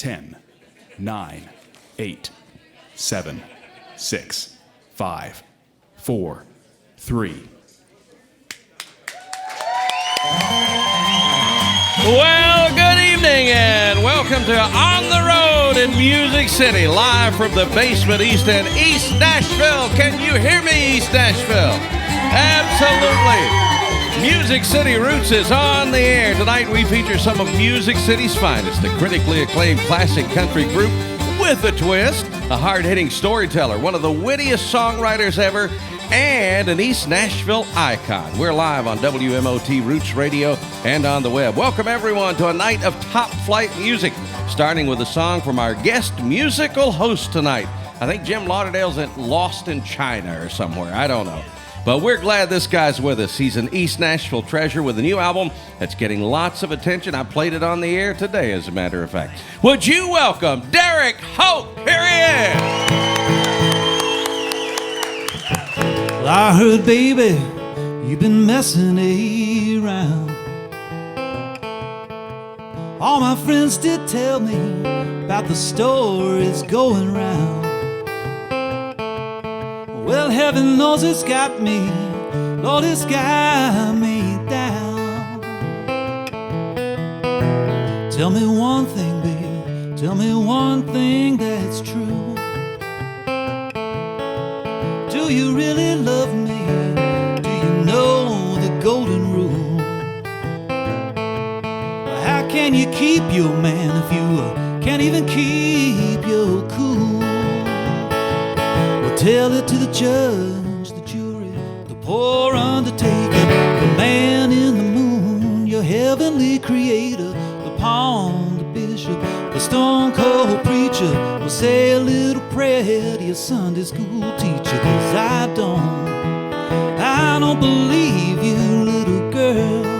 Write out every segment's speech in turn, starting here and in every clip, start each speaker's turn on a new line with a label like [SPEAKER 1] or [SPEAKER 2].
[SPEAKER 1] 10, 9, 8, 7, 6, 5, 4, 3.
[SPEAKER 2] Well, good evening and welcome to On the Road in Music City, live from the basement East End, East Nashville. Can you hear me, East Nashville? Absolutely. Music City Roots is on the air. Tonight we feature some of Music City's finest, a critically acclaimed classic country group with a twist, a hard-hitting storyteller, one of the wittiest songwriters ever, and an East Nashville icon. We're live on WMOT Roots Radio and on the web. Welcome, everyone, to a night of top-flight music, starting with a song from our guest musical host tonight. I think Jim Lauderdale's lost in China or somewhere. I don't know. But we're glad this guy's with us. He's an East Nashville treasure with a new album that's getting lots of attention. I played it on the air today, as a matter of fact. Would you welcome Derek Hoke? Here he is.
[SPEAKER 3] Well, I heard, baby, you've been messing around. All my friends did tell me about the stories going round. Well, heaven knows it's got me, Lord, it's got me down. Tell me one thing, baby, tell me one thing that's true. Do you really love me? Do you know the golden rule? Well, how can you keep your man if you can't even keep your cool? Tell it to the judge, the jury, the poor undertaker, the man in the moon, your heavenly creator, the pawn, the bishop, the stone cold preacher. Will say a little prayer to your Sunday school teacher, 'cause I don't believe you, little girl.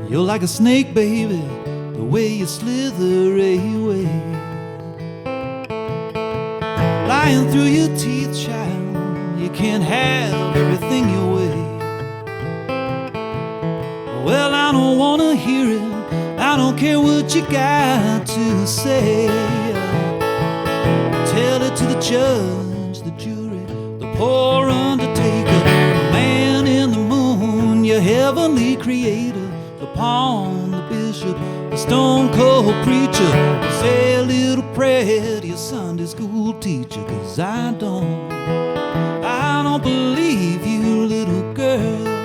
[SPEAKER 3] You're like a snake, baby, the way you slither away, lying through your teeth, child. You can't have everything your way. Well, I don't wanna hear it, I don't care what you got to say. Tell it to the judge, the jury, the poor undertaker, the man in the moon, your heavenly creator, the pawn, the bishop, the stone cold preacher. Say a little prayer to your Sunday school teacher, 'cause I don't believe you, little girl.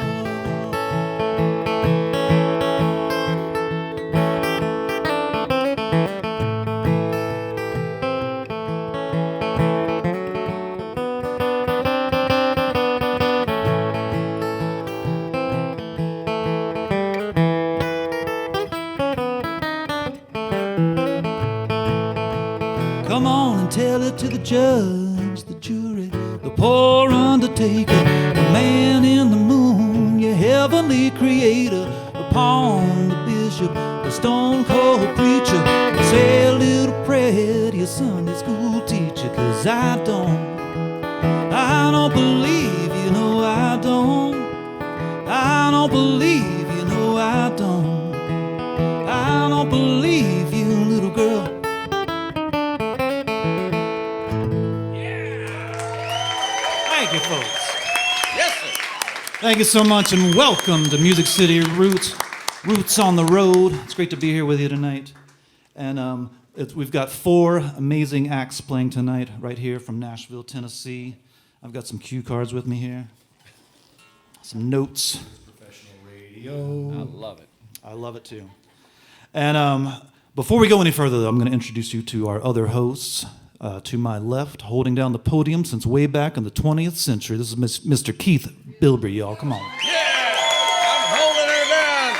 [SPEAKER 3] Come on and tell it to the judge, the jury, the poor undertaker, the man in the moon, your heavenly creator, the pawn, the bishop, the stone cold preacher. Say a little prayer to your Sunday school teacher, 'cause I don't believe you, no I don't believe you, no I don't believe you, little girl. Thank you, folks.
[SPEAKER 2] Yes, sir.
[SPEAKER 3] Thank you so much, and welcome to Music City Roots on the Road. It's great to be here with you tonight. And we've got 4 amazing acts playing tonight right here from Nashville, Tennessee. I've got some cue cards with me here, some notes.
[SPEAKER 1] Professional radio.
[SPEAKER 2] I love it.
[SPEAKER 3] I love it too. And before we go any further, though, I'm going to introduce you to our other hosts. To my left, holding down the podium since way back in the 20th century, this is Mr. Keith Bilbrey, y'all. Come on.
[SPEAKER 2] Yeah, I'm holding her down.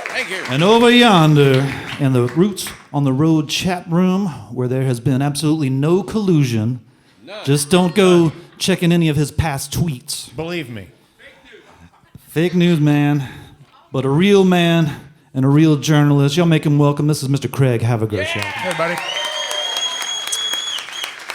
[SPEAKER 2] Thank you.
[SPEAKER 3] And over yonder, in the Roots on the Road chat room, where there has been absolutely no collusion,
[SPEAKER 2] None.
[SPEAKER 3] just don't go checking any of his past tweets.
[SPEAKER 4] Believe me.
[SPEAKER 3] Fake news, man. But a real man and a real journalist. Y'all make him welcome. This is Mr. Craig Haviger.
[SPEAKER 4] Hey, everybody.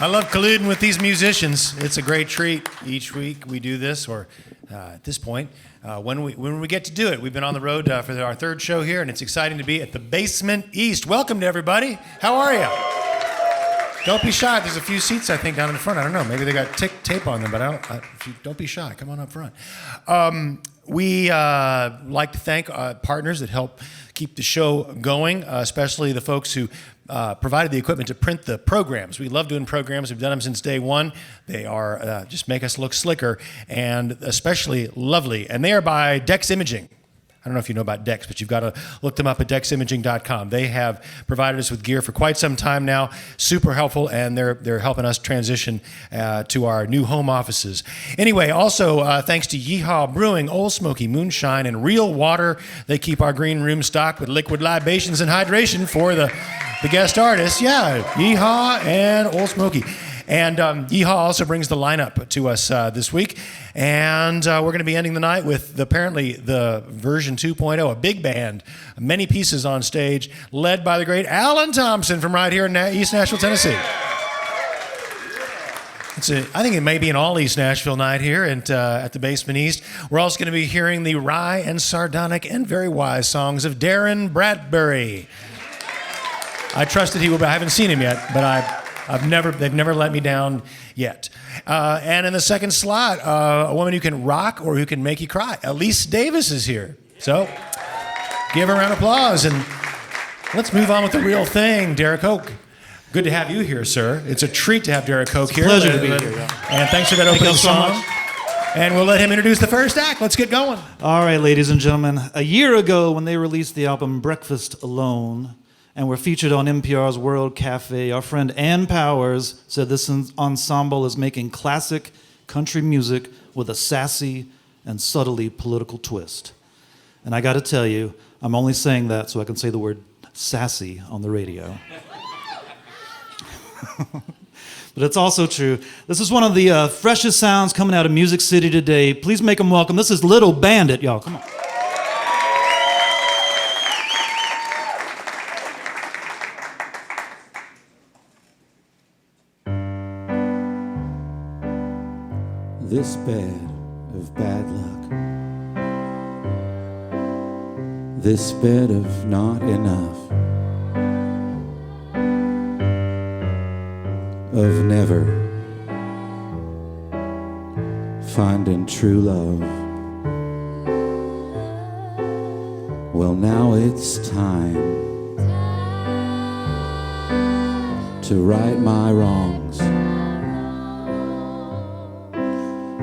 [SPEAKER 4] I love colluding with these musicians. It's a great treat. Each week we do this, or at this point, when we get to do it. We've been on the road for our third show here, and it's exciting to be at the Basement East. Welcome to everybody. How are you? Don't be shy. There's a few seats, I think, down in the front. I don't know. Maybe they got tape on them, but don't be shy. Come on up front. We like to thank partners that help keep the show going, especially the folks who provided the equipment to print the programs. We love doing programs. We've done them since day one. They are just make us look slicker and especially lovely. And they are by Dex Imaging. I don't know if you know about Dex, but you've got to look them up at deximaging.com. They have provided us with gear for quite some time now. Super helpful, and they're helping us transition to our new home offices. Anyway, also thanks to Yeehaw Brewing, Old Smoky Moonshine, and Real Water. They keep our green room stocked with liquid libations and hydration for the guest artists. Yeah, Yeehaw and Old Smoky. And Yeehaw also brings the lineup to us this week. And we're going to be ending the night with apparently the version 2.0, a big band, many pieces on stage, led by the great Alan Thompson from right here in East Nashville, Tennessee. I think it may be an all East Nashville night here at the Basement East. We're also going to be hearing the wry and sardonic and very wise songs of Darrin Bradbury. I trusted he would, but I haven't seen him yet, but they've never let me down yet. And in the second slot, a woman who can rock or who can make you cry. Elise Davis is here. So give her a round of applause. And let's move on with the real thing, Derek Hoke. Good to have you here, sir. It's a treat to have Derek Hoke here.
[SPEAKER 3] Pleasure to be here. Yeah.
[SPEAKER 4] And thanks for that opening song. And we'll let him introduce the first act. Let's get going.
[SPEAKER 3] All right, ladies and gentlemen. A year ago, when they released the album Breakfast Alone, and were featured on NPR's World Cafe, our friend Ann Powers said this ensemble is making classic country music with a sassy and subtly political twist. And I gotta tell you, I'm only saying that so I can say the word sassy on the radio. But it's also true. This is one of the freshest sounds coming out of Music City today. Please make them welcome. This is Little Bandit, y'all. Come on.
[SPEAKER 5] This bed of bad luck, this bed of not enough, of never finding true love. Well, now it's time to right my wrongs.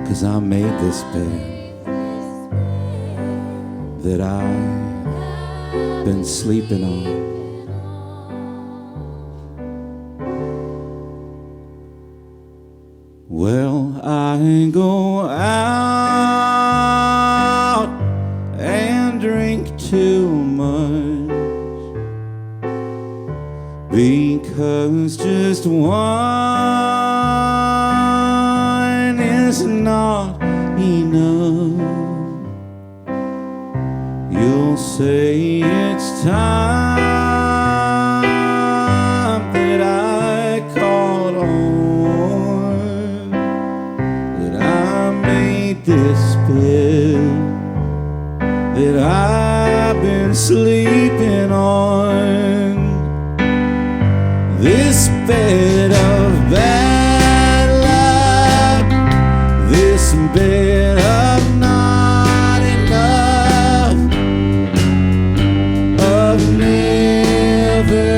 [SPEAKER 5] 'Cause I made this bed that I've been sleeping on. Well, I go out and drink too much because just one is not enough. You'll say it's time that I caught on, that I made this bed that I've been sleeping on. This bed of bad luck, this bed of not enough, of never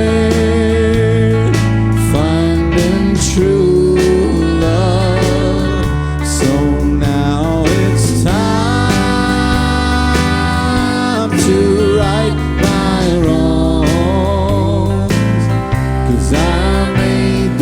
[SPEAKER 5] finding true love. So now it's time to right my wrongs, 'cause I made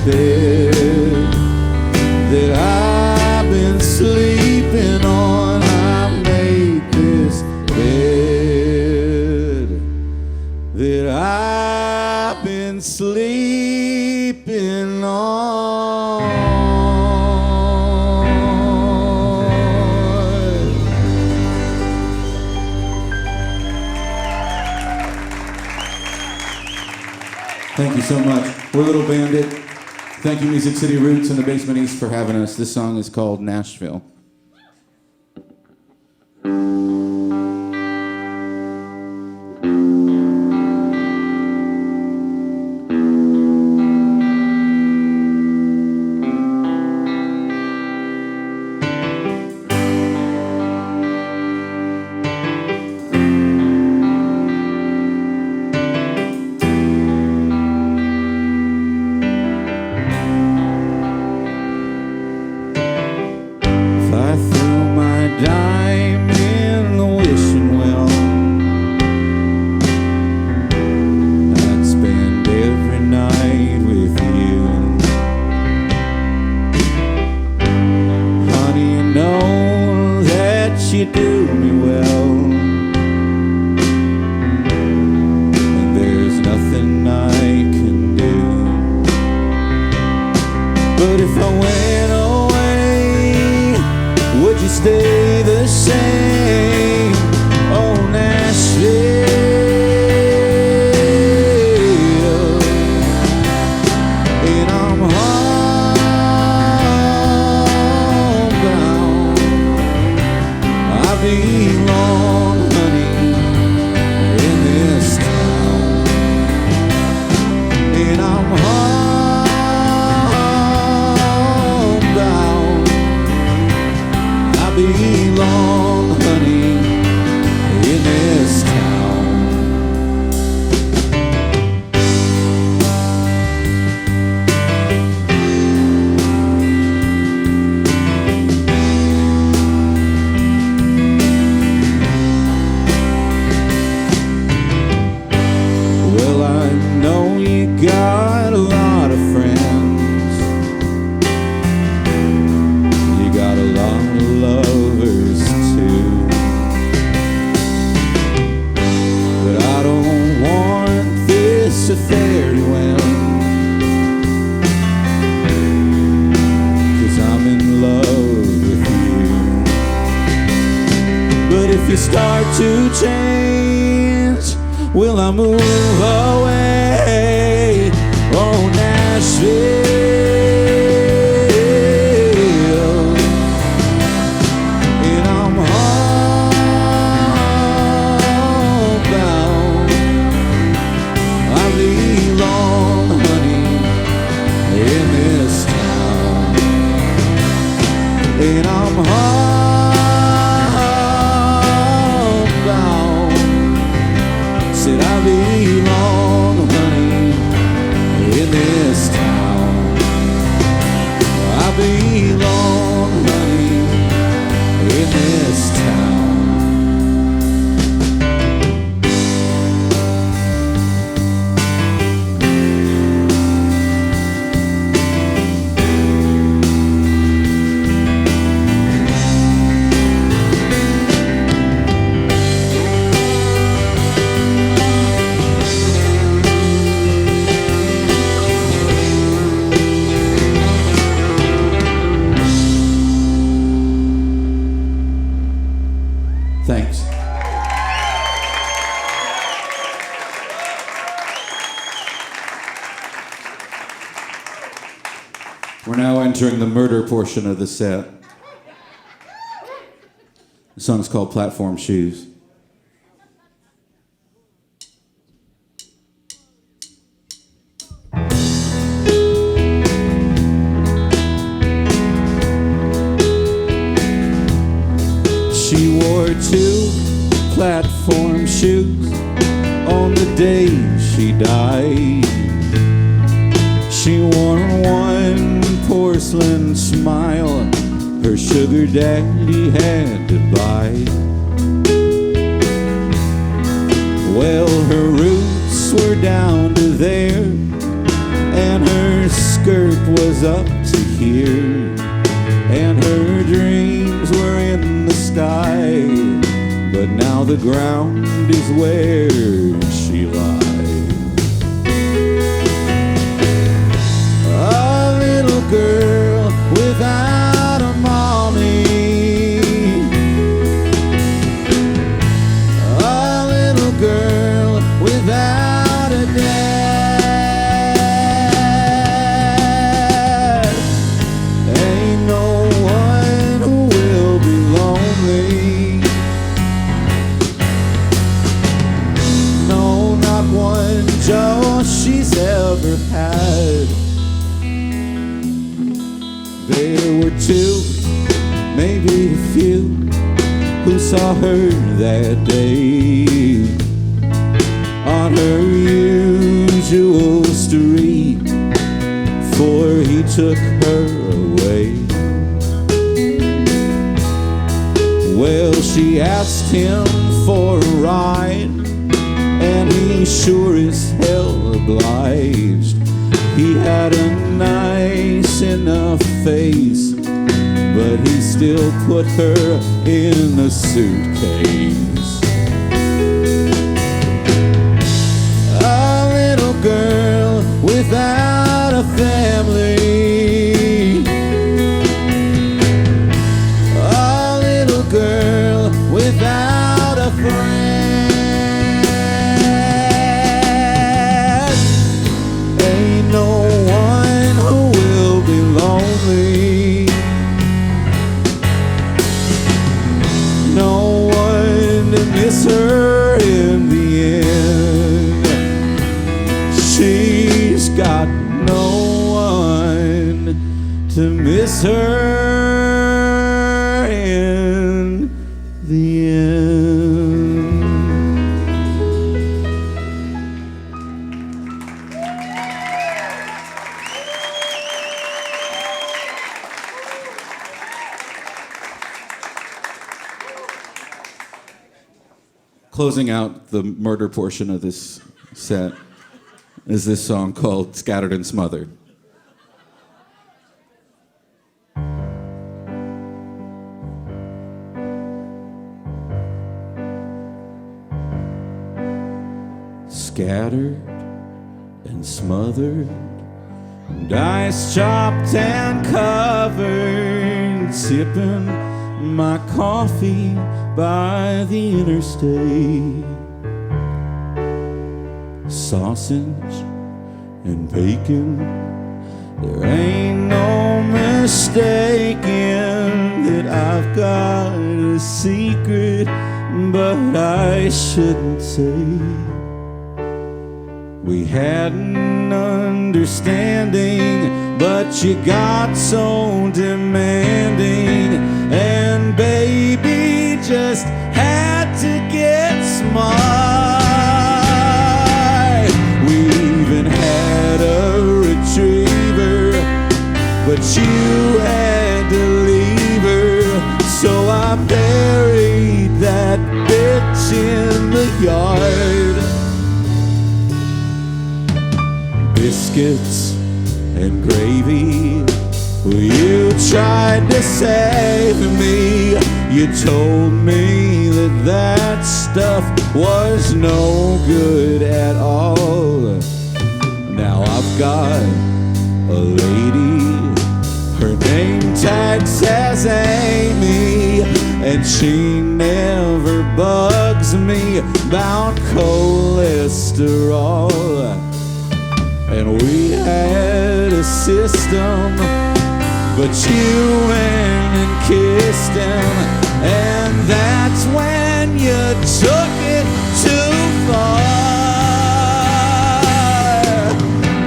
[SPEAKER 5] bed that I've been sleeping on. I made this bed that I've been sleeping on. Thank you so much. We're Little Bandit. Thank you, Music City Roots and the Basement East, for having us. This song is called Nashville. Dime in the wishing well, I'd spend every night with you. Honey, you know that you do me well, and there's nothing I can do. But if I went away, would you stay the same? Oh, Nashville. And I'm homebound. I belong, honey, in this town. And I'm homebound. I belong, honey, in this town. Well, I know you got a lot of friends. You got a lot of lovers too. But I don't want this affair to end, 'cause I'm in love with you. But if you start to change, will I move away? Oh, Nashville. And I'm homebound. I belong, honey, in this town. And I'm homebound. Said I belong, honey, in this town. I belong, honey, in this town. Thanks. We're now entering the murder portion of the set. The song's called Platform Shoes. She wore 2 platform shoes on the day she died. She wore 1 porcelain smile her sugar daddy had to buy. Well, her roots were down to there, and her skirt was up to here, and her dreams were in the sky, but now the ground is where she lies. A little girl without a mommy, a little girl without a dad. Ain't no one who will be lonely. No, not one Joe she's ever had. There were two, maybe a few, who saw her that day on her usual street, for he took her away. Well, she asked him for a ride, and he sure as hell obliged. He had a nice enough face, but he still put her in a suitcase. A little girl without a family, a little girl without a friend. Ain't no one who will be lonely. No one to miss her in the end. She's got no one to miss her in the end. Closing out the murder portion of this set is this song called Scattered and Smothered. Scattered and smothered, dice chopped and covered, sipping my coffee by the interstate. Sausage and bacon, there ain't no mistaking that I've got a secret, but I shouldn't say. We had an understanding, but you got so demanding, and baby just had to get smart. We even had a retriever, but you had to leave her, so I buried that bitch in the yard. Biscuits and gravy, you tried to save me. You told me that that stuff was no good at all. Now I've got a lady, her name tag says Amy, and she never bugs me about cholesterol. And we had a system, but you went and kissed him, and that's when you took it too far.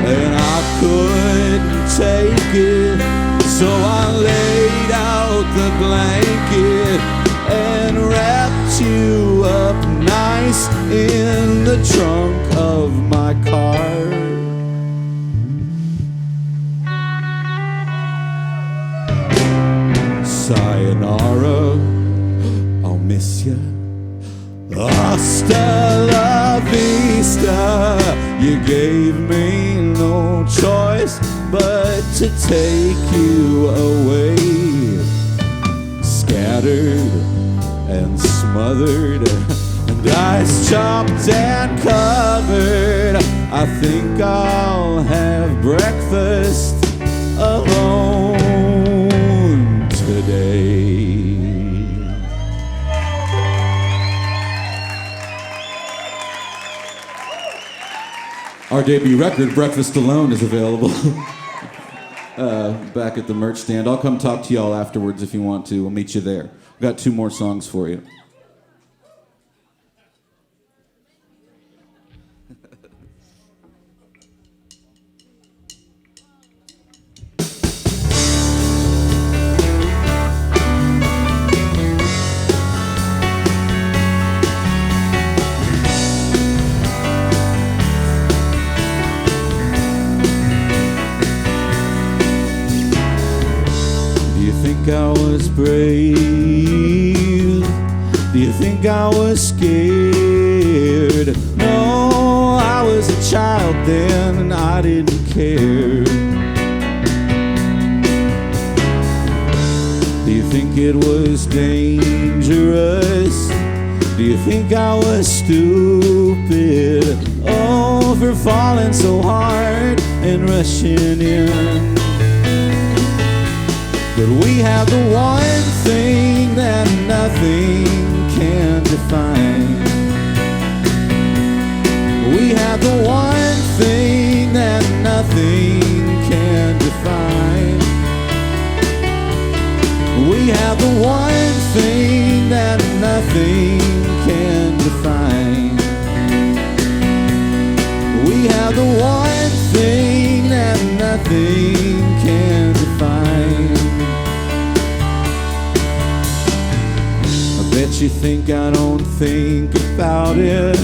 [SPEAKER 5] And I couldn't take it, so I laid out the blanket and wrapped you up nice in the trunk of my car. Sayonara, I'll miss you. Hasta la vista. You gave me no choice but to take you away. Scattered and smothered and ice chopped and covered, I think I'll have breakfast alone today. Our debut record, Breakfast Alone, is available back at the merch stand. I'll come talk to y'all afterwards if you want to. We'll meet you there. We've got 2 more songs for you. I was brave? Do you think I was scared? No, I was a child then and I didn't care. Do you think it was dangerous? Do you think I was stupid? Oh, for falling so hard and rushing in. But we have the one thing that nothing can define. We have the one thing that nothing can define. We have the one thing that nothing can define. We have the one thing that nothing can define. Bet you think I don't think about it,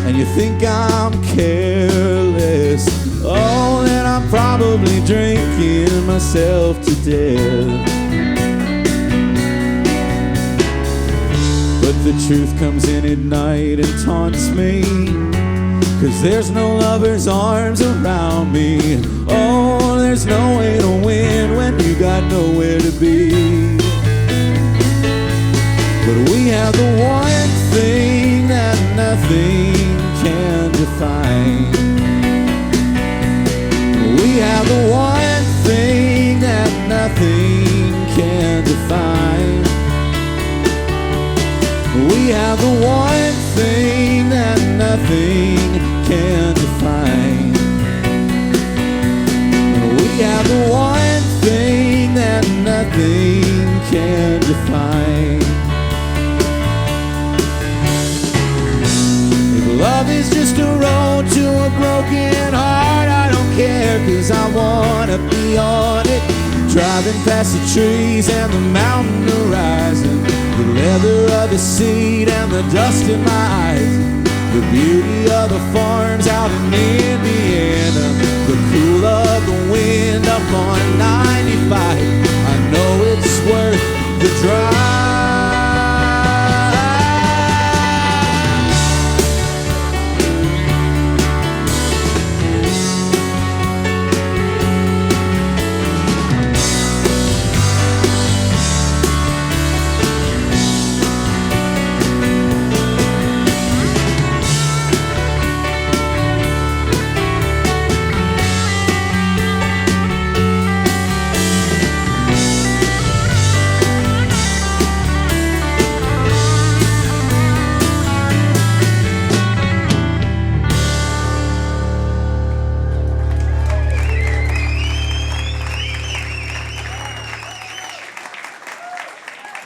[SPEAKER 5] and you think I'm careless. Oh, then I'm probably drinking myself to death. But the truth comes in at night and taunts me, 'cause there's no lover's arms around me. Oh, there's no way to win when you got nowhere to be. But we have the one thing that nothing can define. We have the one thing that nothing can define. We have the one thing that nothing can define. We have the one thing that nothing can define. Love is just a road to a broken heart. I don't care, 'cause I wanna be on it. Driving past the trees and the mountain horizon, the leather of the seat and the dust in my eyes, the beauty of the farms out in Indiana, the cool of the wind up on 95. I know it's worth the drive.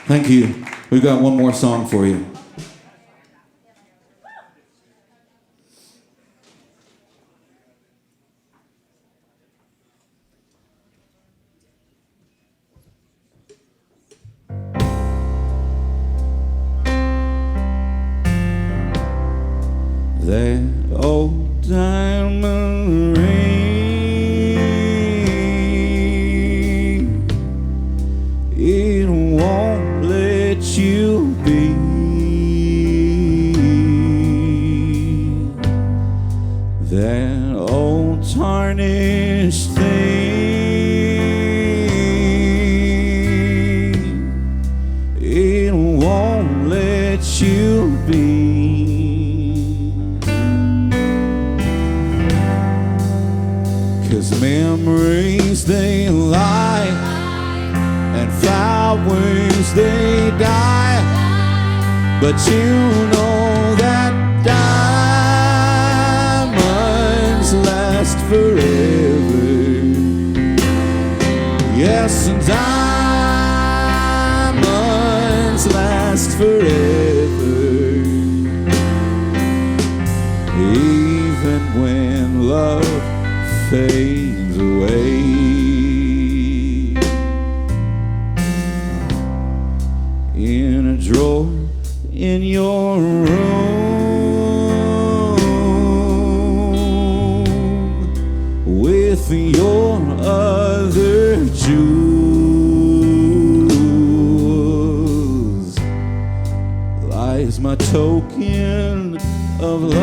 [SPEAKER 5] Thank you. We've got one more song for you. That old diamond ring, it won't let you be. That old tarnished thing 'Cause memories they lie, and flowers they die, but you know that diamonds last forever. Yes, and diamonds last forever. Even when love fades away. In a drawer in your room with your other jewels lies my token of love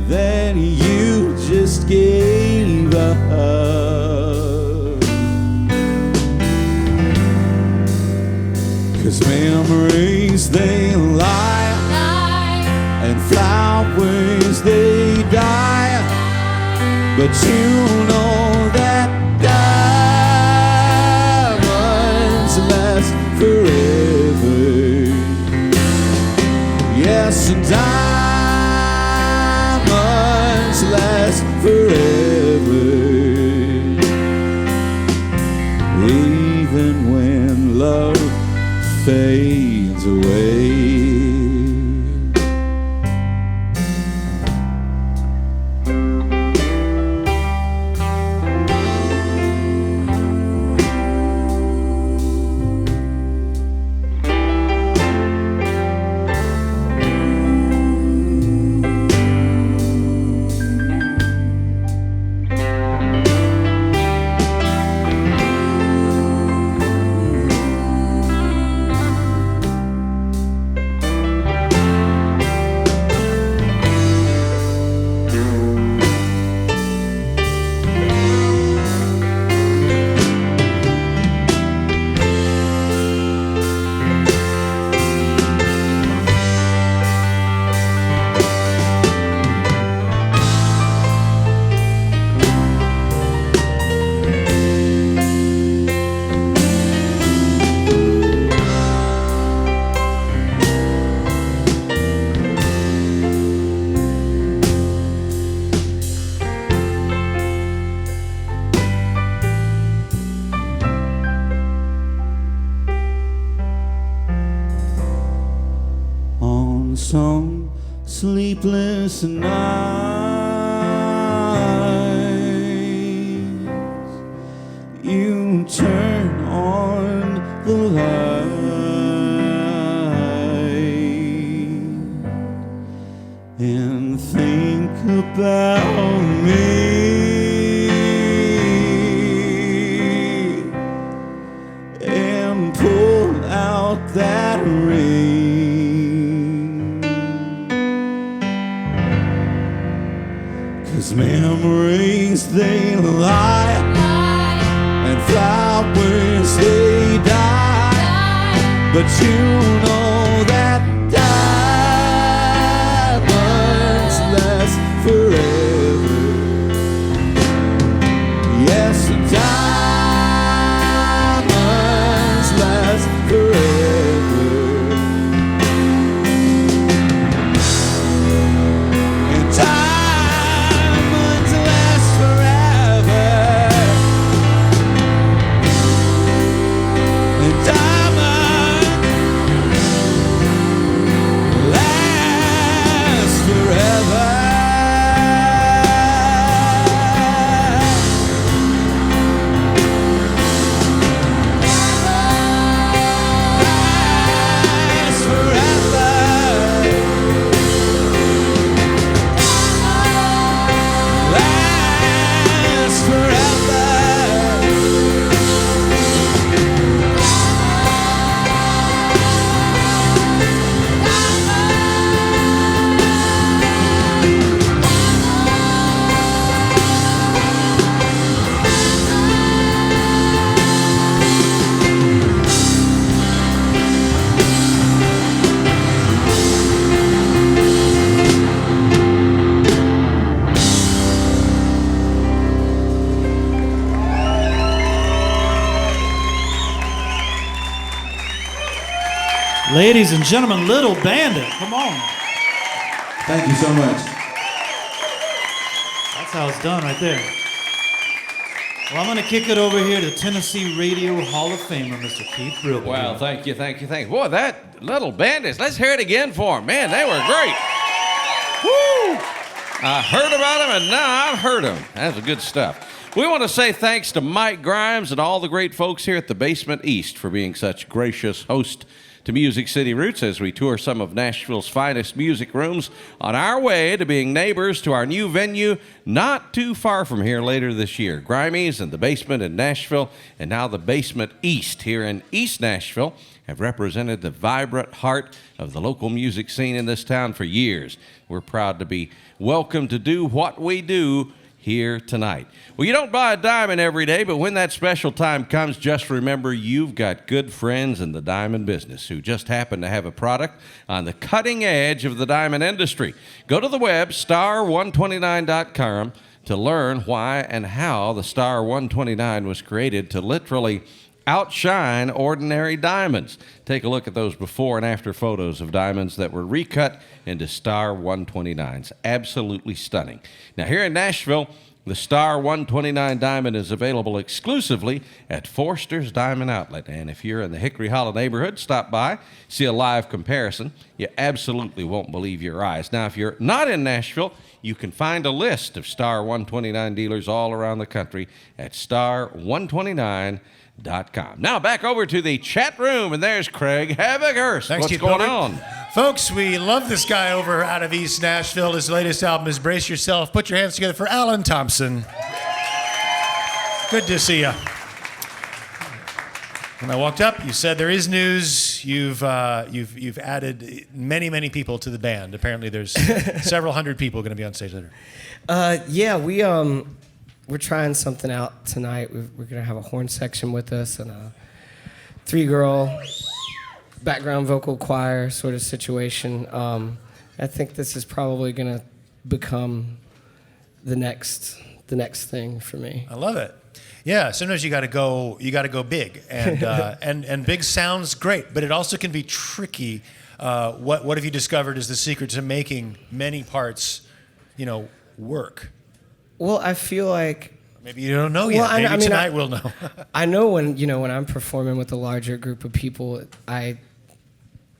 [SPEAKER 5] that you just gave up. 'Cause memories they lie, and flowers they die, but you know that diamonds last forever. Yes, and diamonds last forever. Even when love fades away. Some sleepless nights you turn on the light and think about me and pull out that ring. 'Cause memories they lie, and flowers they die, but you know that diamonds last forever. Yes, diamonds last forever. And diamonds last forever. And diamonds
[SPEAKER 3] Ladies and gentlemen, Little Bandit. Come on.
[SPEAKER 5] Thank you so much.
[SPEAKER 3] That's how it's done right there. Well, I'm going to kick it over here to Tennessee Radio Hall of Famer, Mr. Keith Brilliant.
[SPEAKER 2] Well, thank you. Boy, that Little Bandits, let's hear it again for them. Man, they were great. Woo! I heard about them, and now I've heard them. That's good stuff. We want to say thanks to Mike Grimes and all the great folks here at the Basement East for being such gracious hosts to Music City Roots as we tour some of Nashville's finest music rooms on our way to being neighbors to our new venue not too far from here later this year. Grimey's and the Basement in Nashville, and now the Basement East here in East Nashville, have represented the vibrant heart of the local music scene in this town for years. We're proud to be welcome to do what we do here tonight. Well, you don't buy a diamond every day, but when that special time comes, just remember you've got good friends in the diamond business who just happen to have a product on the cutting edge of the diamond industry. Go to the web, star129.com, to learn why and how the Star 129 was created to literally outshine ordinary diamonds. Take a look at those before and after photos of diamonds that were recut into Star 129s. Absolutely stunning. Now, here in Nashville, the Star 129 diamond is available exclusively at Forster's Diamond Outlet. And if you're in the Hickory Hollow neighborhood, stop by, see a live comparison. You absolutely won't believe your eyes. Now, if you're not in Nashville, you can find a list of Star 129 dealers all around the country at star129.com. Now back over to the chat room, and there's Craig Havochurst.
[SPEAKER 4] Thanks,
[SPEAKER 2] What's
[SPEAKER 4] Keith
[SPEAKER 2] going
[SPEAKER 4] Pilgrim.
[SPEAKER 2] on?
[SPEAKER 4] Folks, we love this guy over out of East Nashville. His latest album is Brace Yourself. Put your hands together for Alan Thompson. Good to see you. When I walked up, you said there is news. You've added many people to the band. Apparently, there's several hundred people going to be on stage later.
[SPEAKER 6] Yeah, we're trying something out tonight. We're going to have a horn section with us and a 3-girl background vocal choir sort of situation. I think this is probably going to become the next thing for me.
[SPEAKER 4] I love it. Yeah, sometimes you got to go big, and and big sounds great, but it also can be tricky. What have you discovered is the secret to making many parts, work?
[SPEAKER 6] Well, I feel like
[SPEAKER 4] maybe you don't know yet. Maybe tonight we'll know.
[SPEAKER 6] I know when I'm performing with a larger group of people, I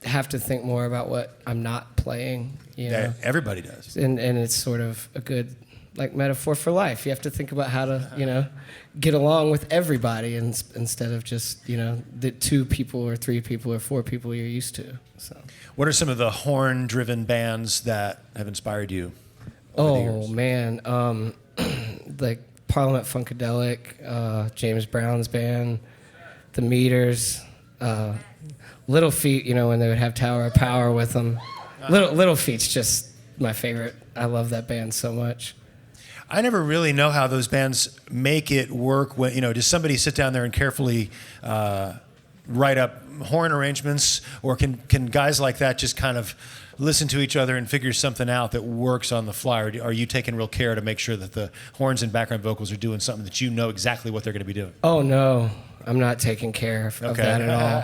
[SPEAKER 6] have to think more about what I'm not playing.
[SPEAKER 4] Yeah, everybody does.
[SPEAKER 6] And it's sort of a good metaphor for life. You have to think about how to get along with everybody, instead of just the 2 people or 3 people or 4 people you're used to. So, what
[SPEAKER 4] are some of the horn-driven bands that have inspired you?
[SPEAKER 6] Oh man. Like Parliament Funkadelic, James Brown's band, the Meters, Little Feat, when they would have Tower of Power with them. Little Feat's just my favorite. I love that band so much.
[SPEAKER 4] I never really know how those bands make it work. When does somebody sit down there and carefully write up horn arrangements, or can guys like that just kind of listen to each other and figure something out that works on the fly? Or are you taking real care to make sure that the horns and background vocals are doing something that you know exactly what they're going to be doing?
[SPEAKER 6] Oh no, I'm not taking care of that at all.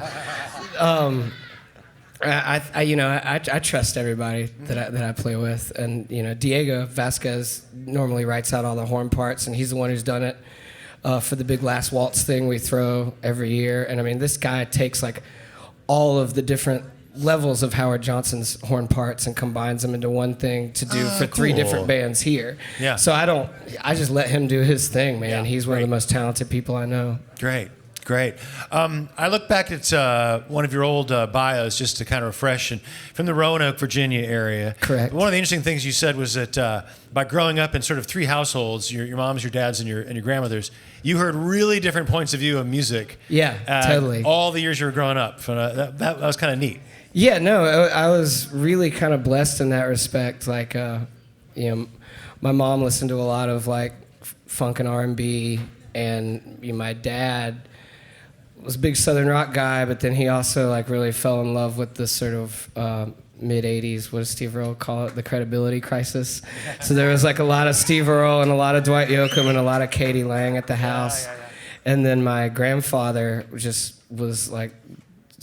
[SPEAKER 6] I trust everybody that I play with, and Diego Vasquez normally writes out all the horn parts, and he's the one who's done it for the big last waltz thing we throw every year. And I mean, this guy takes all of the different levels of Howard Johnson's horn parts and combines them into one thing to do for 3 different bands here. Yeah. So I just let him do his thing, man. Yeah, he's one of the most talented people I know.
[SPEAKER 4] Great. I look back at one of your old bios just to kind of refresh, and from the Roanoke, Virginia area.
[SPEAKER 6] Correct.
[SPEAKER 4] One of the interesting things you said was that by growing up in sort of 3 households, your mom's, your dad's, and your grandmother's, you heard really different points of view of music.
[SPEAKER 6] Yeah, totally.
[SPEAKER 4] All the years you were growing up. That was kind of neat.
[SPEAKER 6] Yeah, no, I was really kind of blessed in that respect. My mom listened to a lot of funk and R&B, and my dad was a big Southern rock guy, but then he also really fell in love with the sort of mid-'80s, what does Steve Earle call it, the credibility crisis. So there was a lot of Steve Earle and a lot of Dwight Yoakam and a lot of Katie Lang at the house. And then my grandfather just was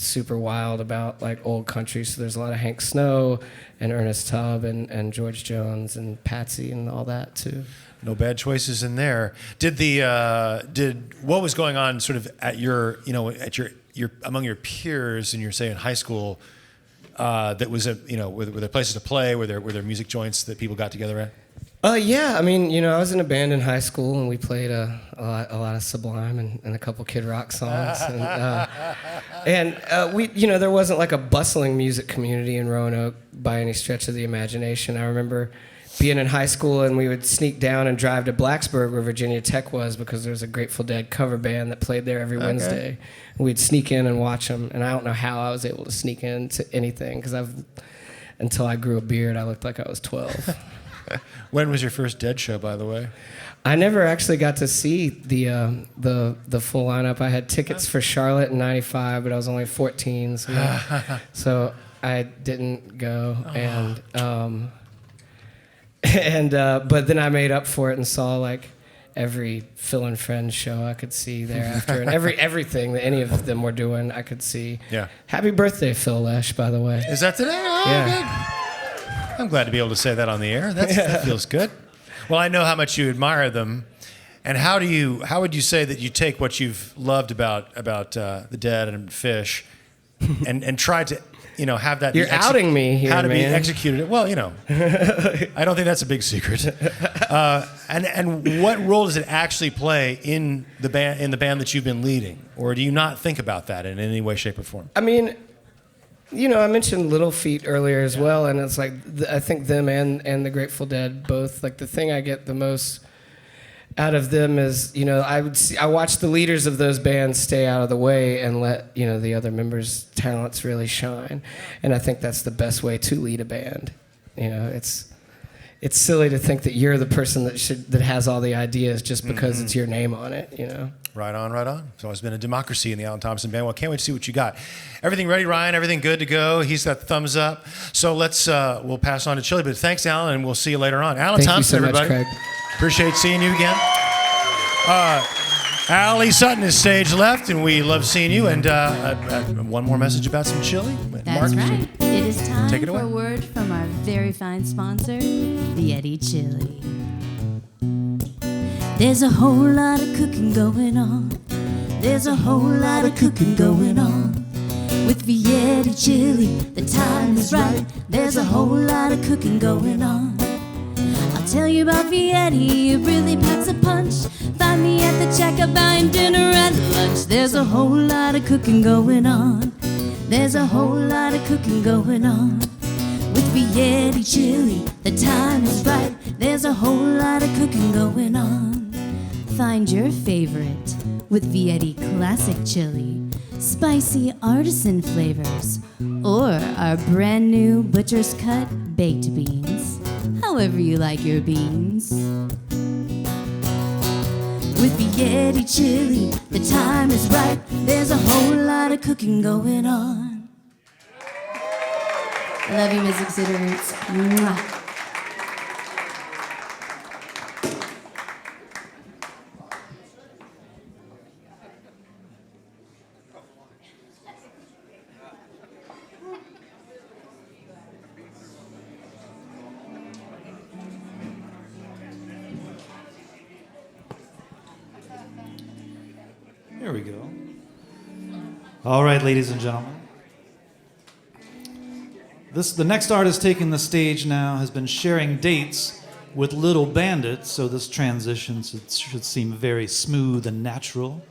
[SPEAKER 6] super wild about like old country. So there's a lot of Hank Snow and Ernest Tubb and George Jones and Patsy and all that too.
[SPEAKER 4] No bad choices in there. Did what was going on sort of at your among your peers in your, say, in high school, that was were there places to play, were there music joints that people got together at?
[SPEAKER 6] Yeah, I mean, I was in a band in high school, and we played a lot of Sublime and a couple Kid Rock songs, and we, there wasn't like a bustling music community in Roanoke by any stretch of the imagination. I remember being in high school, and we would sneak down and drive to Blacksburg, where Virginia Tech was, because there was a Grateful Dead cover band that played there every Wednesday. And we'd sneak in and watch them, and I don't know how I was able to sneak into anything, because until I grew a beard, I looked like I was 12.
[SPEAKER 4] When was your first Dead show, by the way?
[SPEAKER 6] I never actually got to see the full lineup. I had tickets for Charlotte in '95, but I was only 14, so I didn't go. But then I made up for it and saw like every Phil and Friends show I could see thereafter, and everything that any of them were doing I could see.
[SPEAKER 4] Yeah.
[SPEAKER 6] Happy birthday, Phil Lesh, by the way.
[SPEAKER 4] Is that today? Oh,
[SPEAKER 6] Yeah.
[SPEAKER 4] Good. I'm glad to be able to say that on the air. That feels good. Well, I know how much you admire them, and how would you say that you take what you've loved about the Dead and Fish, and try to have that.
[SPEAKER 6] You're outing me here,
[SPEAKER 4] how to be
[SPEAKER 6] man.
[SPEAKER 4] executed. Well, I don't think that's a big secret. And what role does it actually play in the band that you've been leading, or do you not think about that in any way, shape, or form?
[SPEAKER 6] I mean, I mentioned Little Feat earlier as well, and it's like I think them and the Grateful Dead both. Like the thing I get the most out of them is, I watch the leaders of those bands stay out of the way and let the other members' talents really shine, and I think that's the best way to lead a band. It's silly to think that you're the person that has all the ideas just because it's your name on it.
[SPEAKER 4] Right on, right on. It's always been a democracy in the Alan Thompson Band. Well, can't wait to see what you got. Everything ready, Ryan? Everything good to go? He's got the thumbs up. So we'll pass on to Chili. But thanks, Alan, and we'll see you later on. Alan
[SPEAKER 6] Thank
[SPEAKER 4] Thompson,
[SPEAKER 6] you so
[SPEAKER 4] everybody.
[SPEAKER 6] much, Craig.
[SPEAKER 4] Appreciate seeing you again. Allie Sutton is stage left, and we love seeing you. And one more message about some chili.
[SPEAKER 7] That's
[SPEAKER 4] Mark,
[SPEAKER 7] right. It is time
[SPEAKER 4] Take it
[SPEAKER 7] for
[SPEAKER 4] away.
[SPEAKER 7] a word from our very fine sponsor, the Eddie Chili. There's a whole lot of cooking going on. There's a whole lot of cooking going on. With Vietti Chili, the time is right. There's a whole lot of cooking going on. I'll tell you about Vietti, it really packs a punch. Find me at the checkout buying dinner and lunch. There's a whole lot of cooking going on. There's a whole lot of cooking going on. With Vietti Chili, the time is right. There's a whole lot of cooking going on. Find your favorite with Vietti Classic Chili, spicy artisan flavors, or our brand new Butcher's Cut baked beans. However you like your beans. With Vietti Chili, the time is right. There's a whole lot of cooking going on. I love you, Music City Roots. Mwah.
[SPEAKER 3] There we go. All right, ladies and gentlemen. The next artist taking the stage now has been sharing dates with Little Bandit, so this transition should seem very smooth and natural.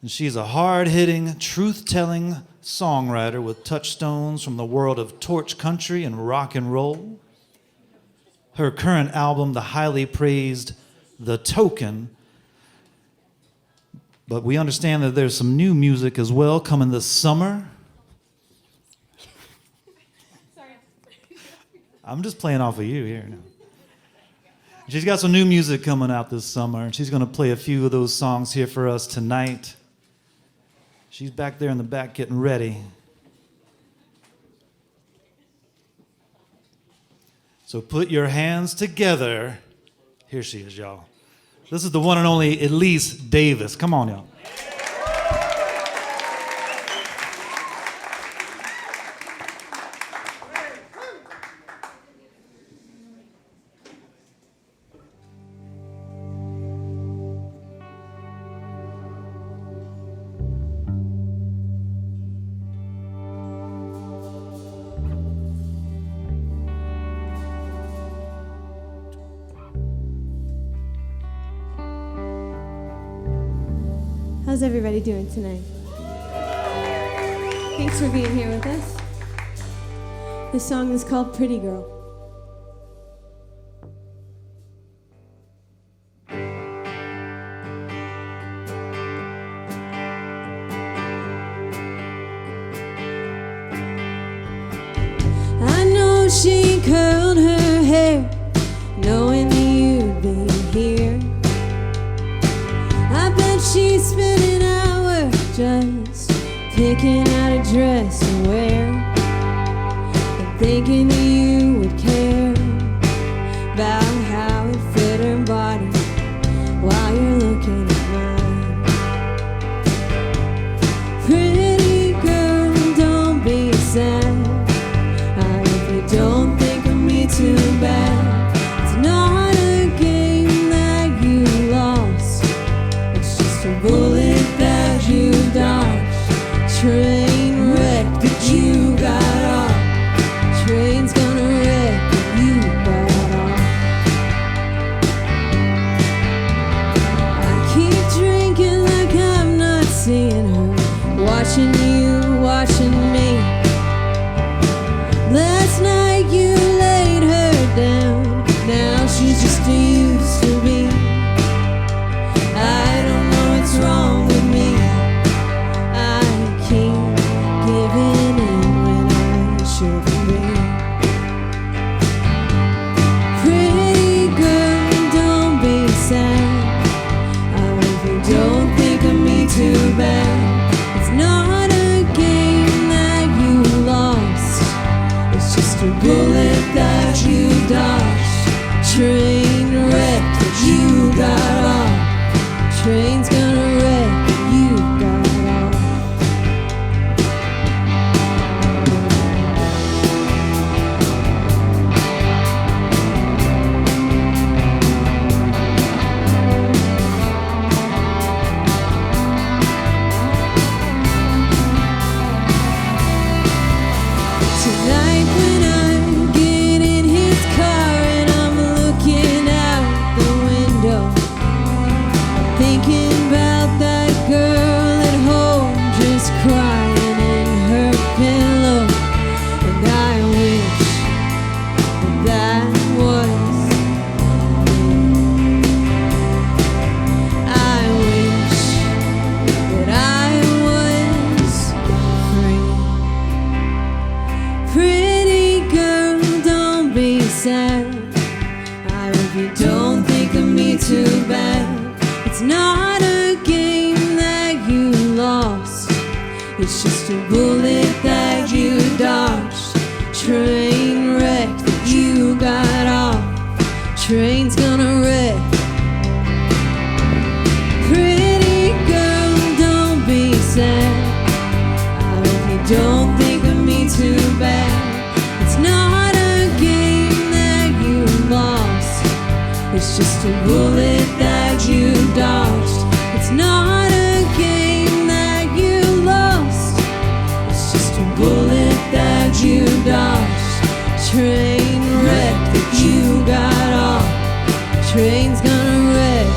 [SPEAKER 3] And she's a hard-hitting, truth-telling songwriter with touchstones from the world of torch country and rock and roll. Her current album, the highly praised The Token, but we understand that there's some new music as well coming this summer. I'm just playing off of you here now. She's got some new music coming out this summer, and she's going to play a few of those songs here for us tonight. She's back there in the back getting ready. So put your hands together. Here she is, y'all. This is the one and only Elise Davis. Come on, y'all.
[SPEAKER 8] How's everybody doing tonight? Thanks for being here with us. This song is called Pretty Girl. I know she curled her hair, knowing that you'd be here. I bet she spent an hour just picking out a dress to wear, and thinking that you would care about how it fit her body while you're looking at mine. Pretty girl, don't be sad. Don't think of me too bad. It's not a game that you lost. It's just a bullet that you dodged. Train wreck that you got off. Train's gonna wreck that you got off. I keep drinking like I'm not seeing her, watching you, watching me. Last night you laid her down, now she's just a used to be. I don't know what's wrong with me. I keep giving in when I shouldn't be. Pretty girl, don't be sad. I hope you don't think of me too bad. It's not a game that you lost. It's just a bullet that you dodged. Train wreck that you got off. Train's gonna wreck that you got off. Tonight when I get in his car and I'm looking out the window, thinking about that girl at home just crying in her pillow. And I wish that was me. I wish that I was free. Pretty girl, don't be sad. I hope you don't think of me too bad. It's not a game that you lost. It's just a bullet that you dodged. Train wreck that you got off. Train's gonna wreck. Pretty girl, don't be sad. I hope you don't think of me too bad. It's not a game that you lost. It's just a bullet that you dodged. It's not a game that you lost. It's just a bullet that you dodged. Train wreck that you got off. Train's gonna wreck.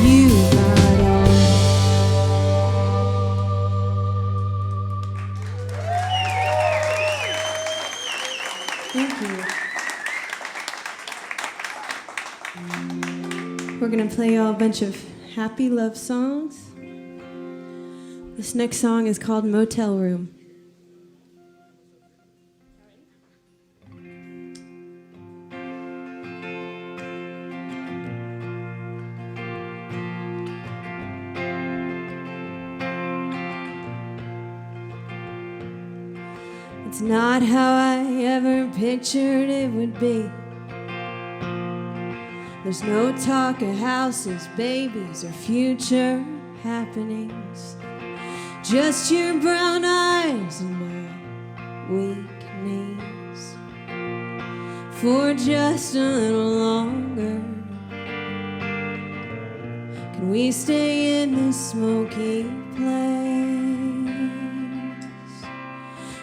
[SPEAKER 8] You got off. Thank you. We're going to play y'all a bunch of happy love songs. This next song is called Motel Room. It's not how I ever pictured it would be. There's no talk of houses, babies, or future happenings. Just your brown eyes and my weak knees. For just a little longer, can we stay in this smoky place?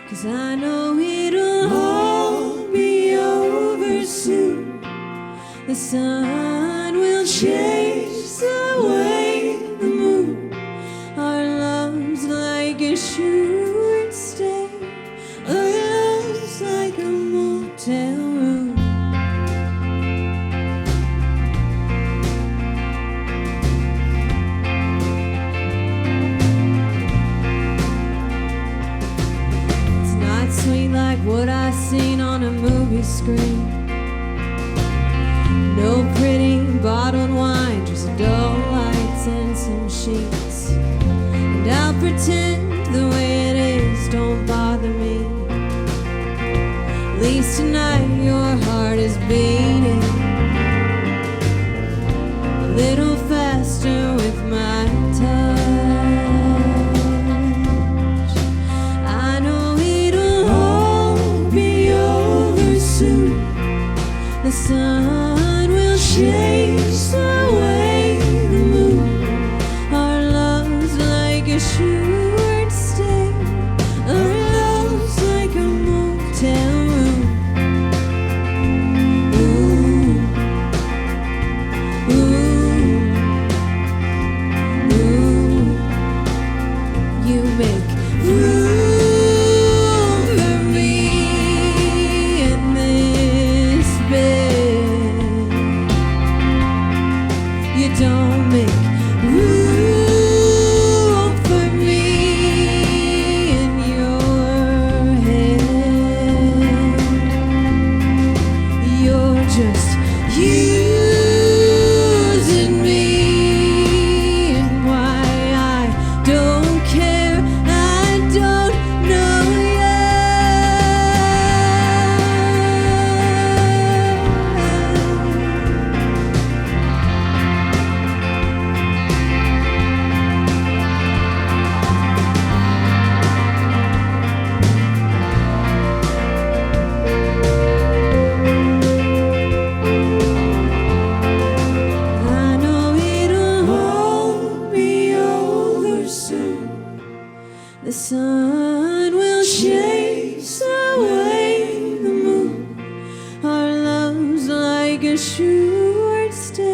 [SPEAKER 8] 'Cause I know it'll all be over soon. The sun will chase away the moon. Our love's like a short stay. Our love's like a motel room. It's not sweet like what I seen on a movie screen. No pretty bottled wine, just dull lights and some sheets. And I'll pretend the way it is don't bother me. At least tonight your heart is beating a little faster with my touch. I know it'll all be over soon. The sun will chase away the moon. Our love's like a short stay. Our love's like a motel room. Ooh, ooh, ooh. You make room for me in this bed. You don't make room for me in your head. You're just using me, and why I don't care, I don't know I know it'll all be over soon. The sun will chase away the moon. Our love's like a short stay.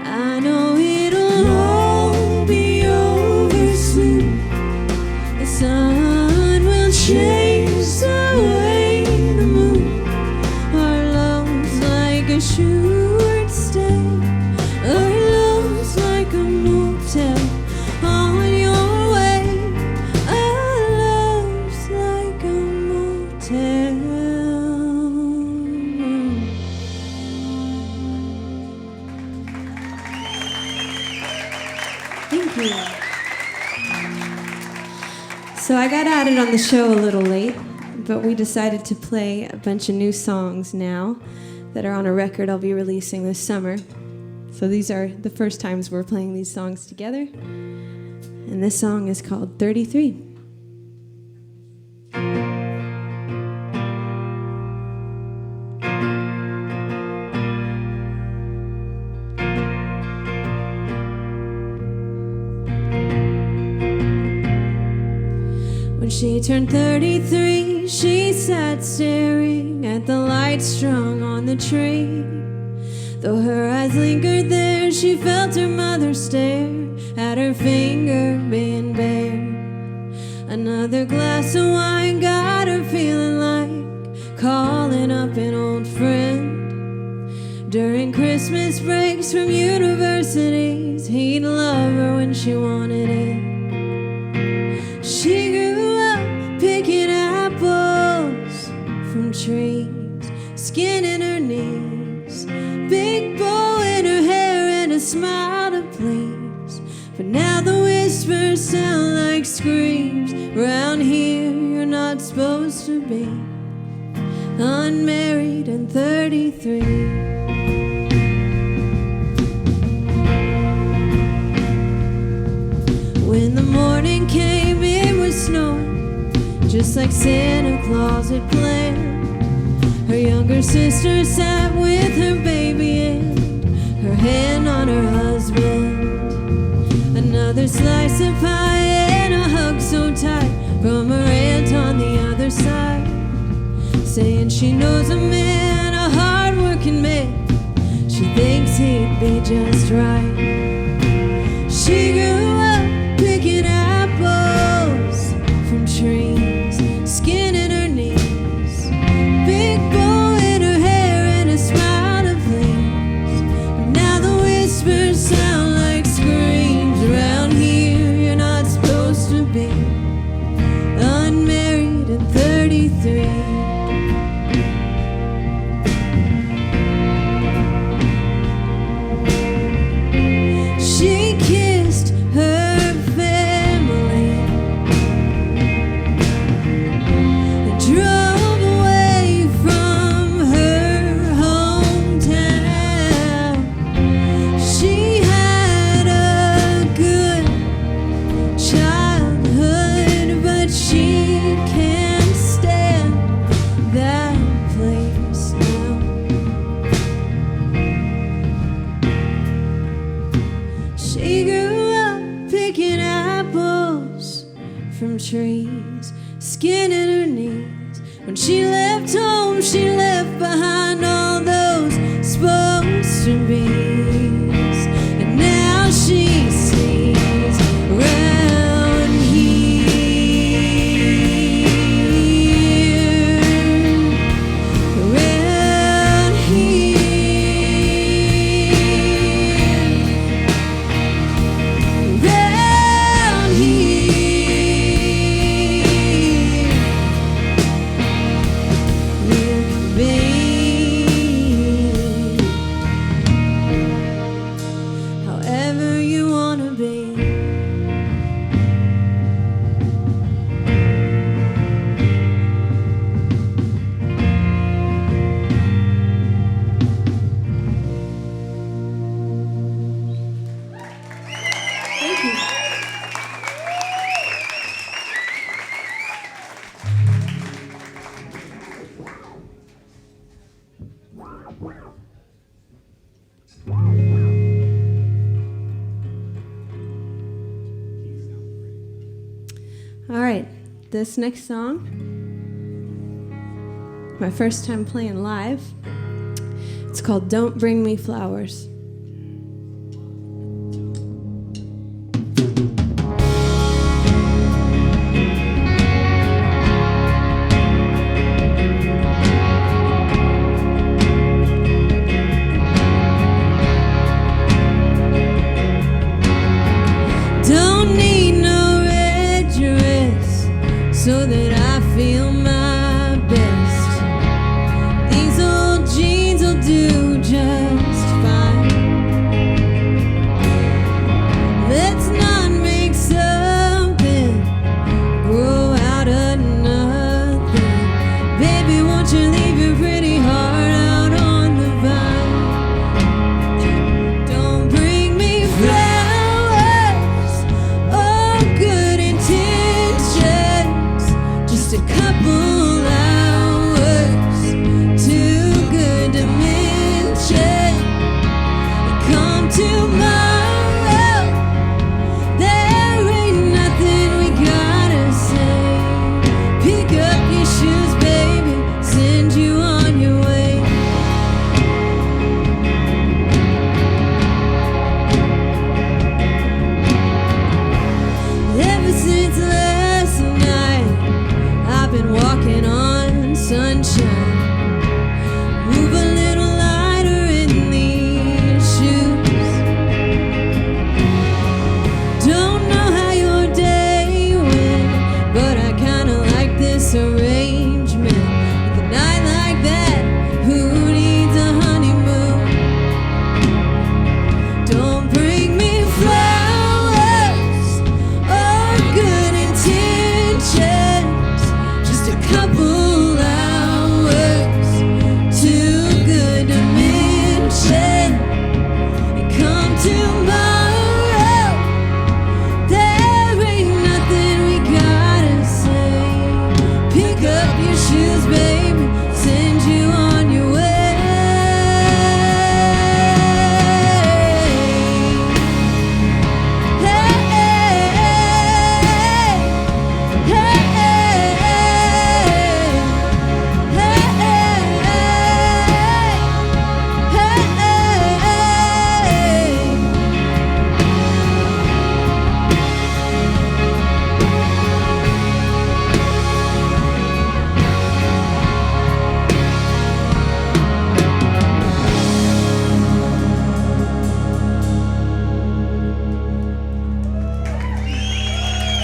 [SPEAKER 8] I know it'll all be over soon. The sun will chase away the moon. Our love's like a short stay. Our love's like a motel on your way. Our love's like a motel room. Thank you. So I got added on the show a little late, but we decided to play a bunch of new songs now that are on a record I'll be releasing this summer. So these are the first times we're playing these songs together. And this song is called 33. When she turned 33, she sat staring at the light strung on the tree. Though her eyes lingered there, she felt her mother stare at her finger being bare. Another glass of wine got her feeling like calling up an old friend. During Christmas breaks from universities, he'd love her when she wanted it. She grew up picking apples from trees, skinning her knees, big bow in her hair and a smile to please. But now the whispers sound like screams. Round here you're not supposed to be unmarried and 33. When the morning came, it was snowing, just like Santa Claus had planned. Her younger sister sat with her baby and her hand on her husband. Another slice of pie and a hug so tight from her aunt on the other side, saying she knows a man, a thinks he'd be just right. She grew up picking apples from trees, skinning her knees, big bow in her hair and a smile to please. Now the whispers sound like screams. Around here you're not supposed to be unmarried and 33. She kissed her family and drove away from her hometown. She had a good childhood, but she can't stand that place now. She grew up picking apples from trees, skinning her knees. When she left home, she left behind all those supposed to be's. And now she sees around here, around here, around here with baby. However you wanna be. Thank you. All right, this next song, my first time playing live. It's called Don't Bring Me Flowers. Don't need no red dress so that I feel my best. These old jeans will do just fine. Let's not make something grow out of nothing. Baby, won't you leave your pretty heart out on the vine? Don't bring me flowers or good intentions. Just a couple hours, too good to mention. Come tomorrow, there ain't nothing we gotta say. Pick up your shoes, baby, send you on your way. Ever since last night, I've been walking on sunshine. Move a little lighter in these shoes. Don't know how your day went, but I kinda like this arrangement. With a night like that, who needs a honeymoon? Don't bring me flowers or good intentions. Just a couple hours,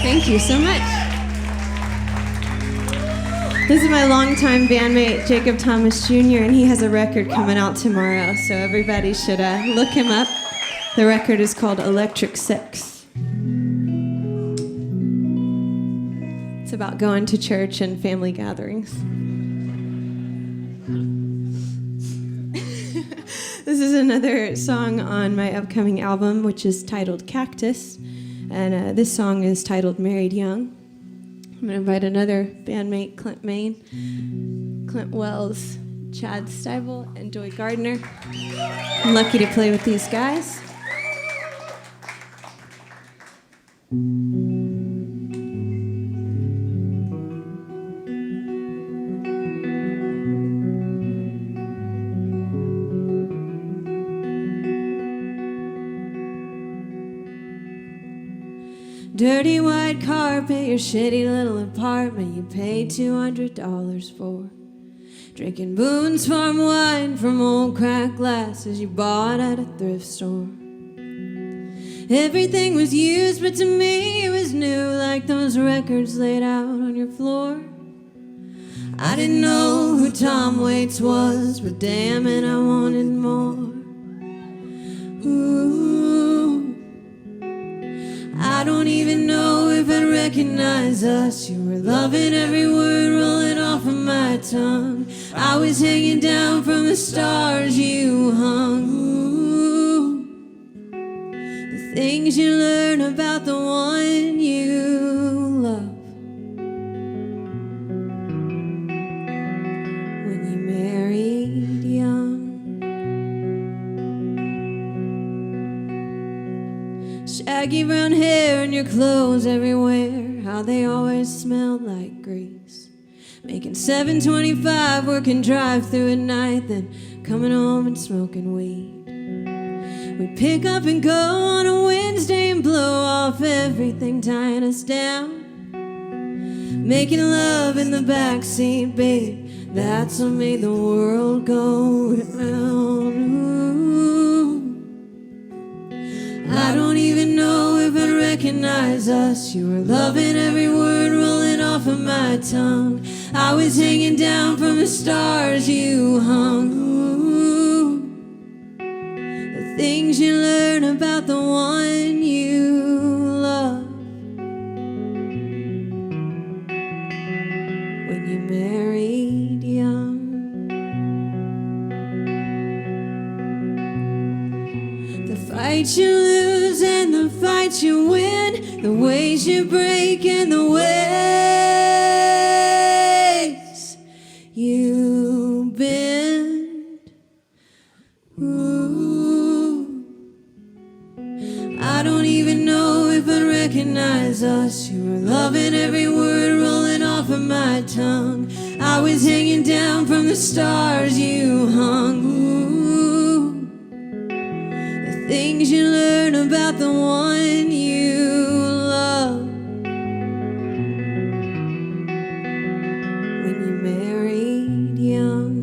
[SPEAKER 8] Thank you so much. This is my longtime bandmate, Jacob Thomas Jr., and he has a record coming out tomorrow, so everybody should look him up. The record is called Electric Sex. It's about going to church and family gatherings. This is another song on my upcoming album, which is titled Cactus, and this song is titled Married Young. I'm going to invite another bandmate, Clint Main, Clint Wells, Chad Stiebel, and Joy Gardner. I'm lucky to play with these guys. Dirty white carpet, your shitty little apartment you paid $200 for. Drinking Boone's Farm wine from old cracked glasses you bought at a thrift store. Everything was used, but to me it was new, like those records laid out on your floor. I didn't know who Tom Waits was, but damn it, I wanted more. Ooh. I don't even know if I'd recognize us. You were loving every word rolling off of my tongue. I was hanging down from the stars you hung. Ooh. The things you learn about the one you love when you married young. Shaggy brown hair and your clothes everywhere, how they always smelled like grease. Making $7.25, working drive-through at night, then coming home and smoking weed. We'd pick up and go on a Wednesday and blow off everything tying us down. Making love in the backseat, babe, that's what made the world go round. Ooh. I don't even know if I'd recognize us. You were loving every word rolling off of my tongue. I was hanging down from the stars you hung. Ooh. The things you learn about the one you love when you married young. The fights you lose and the fights you win, the ways you break and the ways you bend. Ooh. I don't even know if I'd recognize us. You were loving every word rolling off of my tongue. I was hanging down from the stars you hung. Ooh. The things you learn about the one you love when you married young.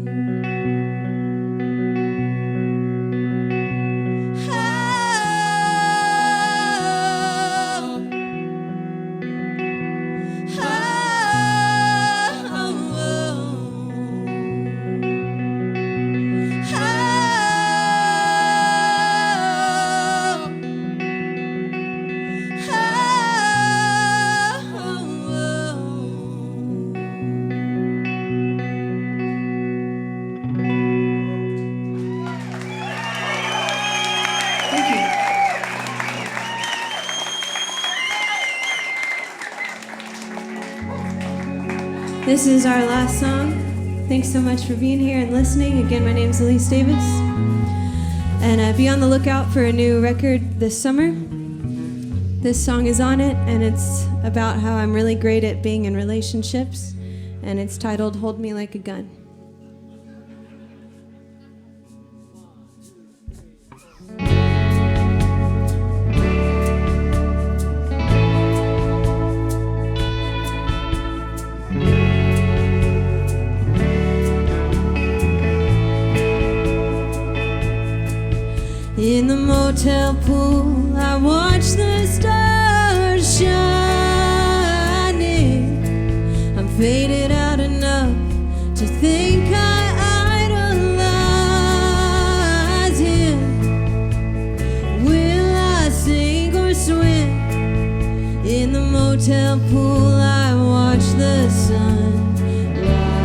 [SPEAKER 8] This is our last song. Thanks so much for being here and listening. Again, my name's Elise Davis. And be on the lookout for a new record this summer. This song is on it, and it's about how I'm really great at being in relationships. And it's titled Hold Me Like a Gun. In the motel pool, I watch the stars shine. pool, I watch the sun rising.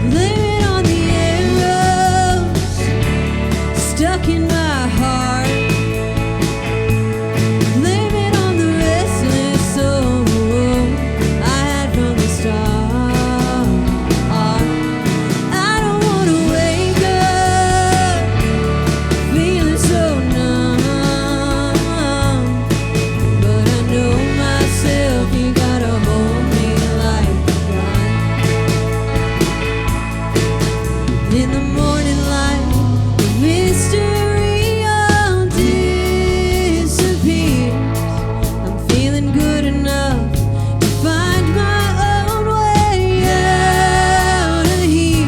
[SPEAKER 8] Blame it on the arrows stuck in my heart. Blame it on the restless soul I had from the start. I don't wanna wake up feeling so numb, but I know myself, you gotta hold me like a gun. In the morning light, the mystery all disappears. I'm feeling good enough to find my own way out of here.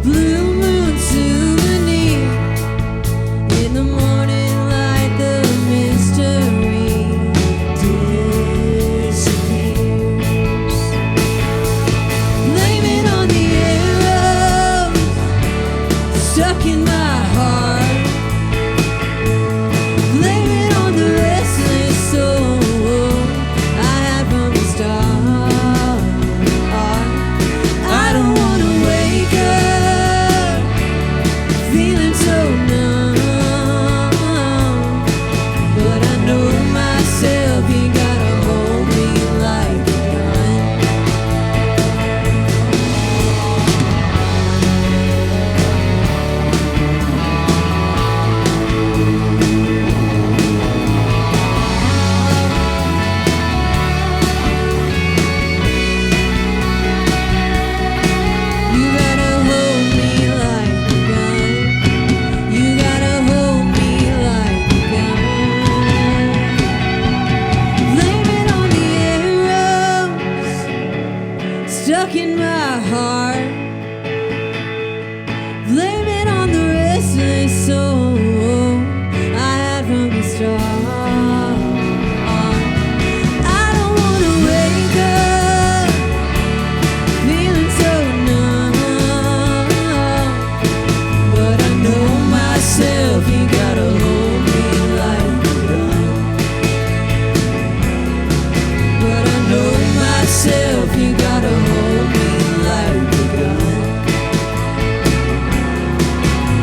[SPEAKER 8] Blue moon souvenir. In the morning light, the mystery disappears. Blame it on the arrows stuck in my heart. Blame it on the restless soul I had from the start. I don't wanna wake up feeling so numb, but I know myself, you gotta hold me like a gun. You gotta hold me like a gun. You gotta hold me like a gun. Blame it on the arrows stuck in my heart. Blame it on the restless soul I had from the start. I don't wanna wake up feeling so numb, but I know myself, you gotta hold me like a gun. But I know myself, you gotta hold me like a gun.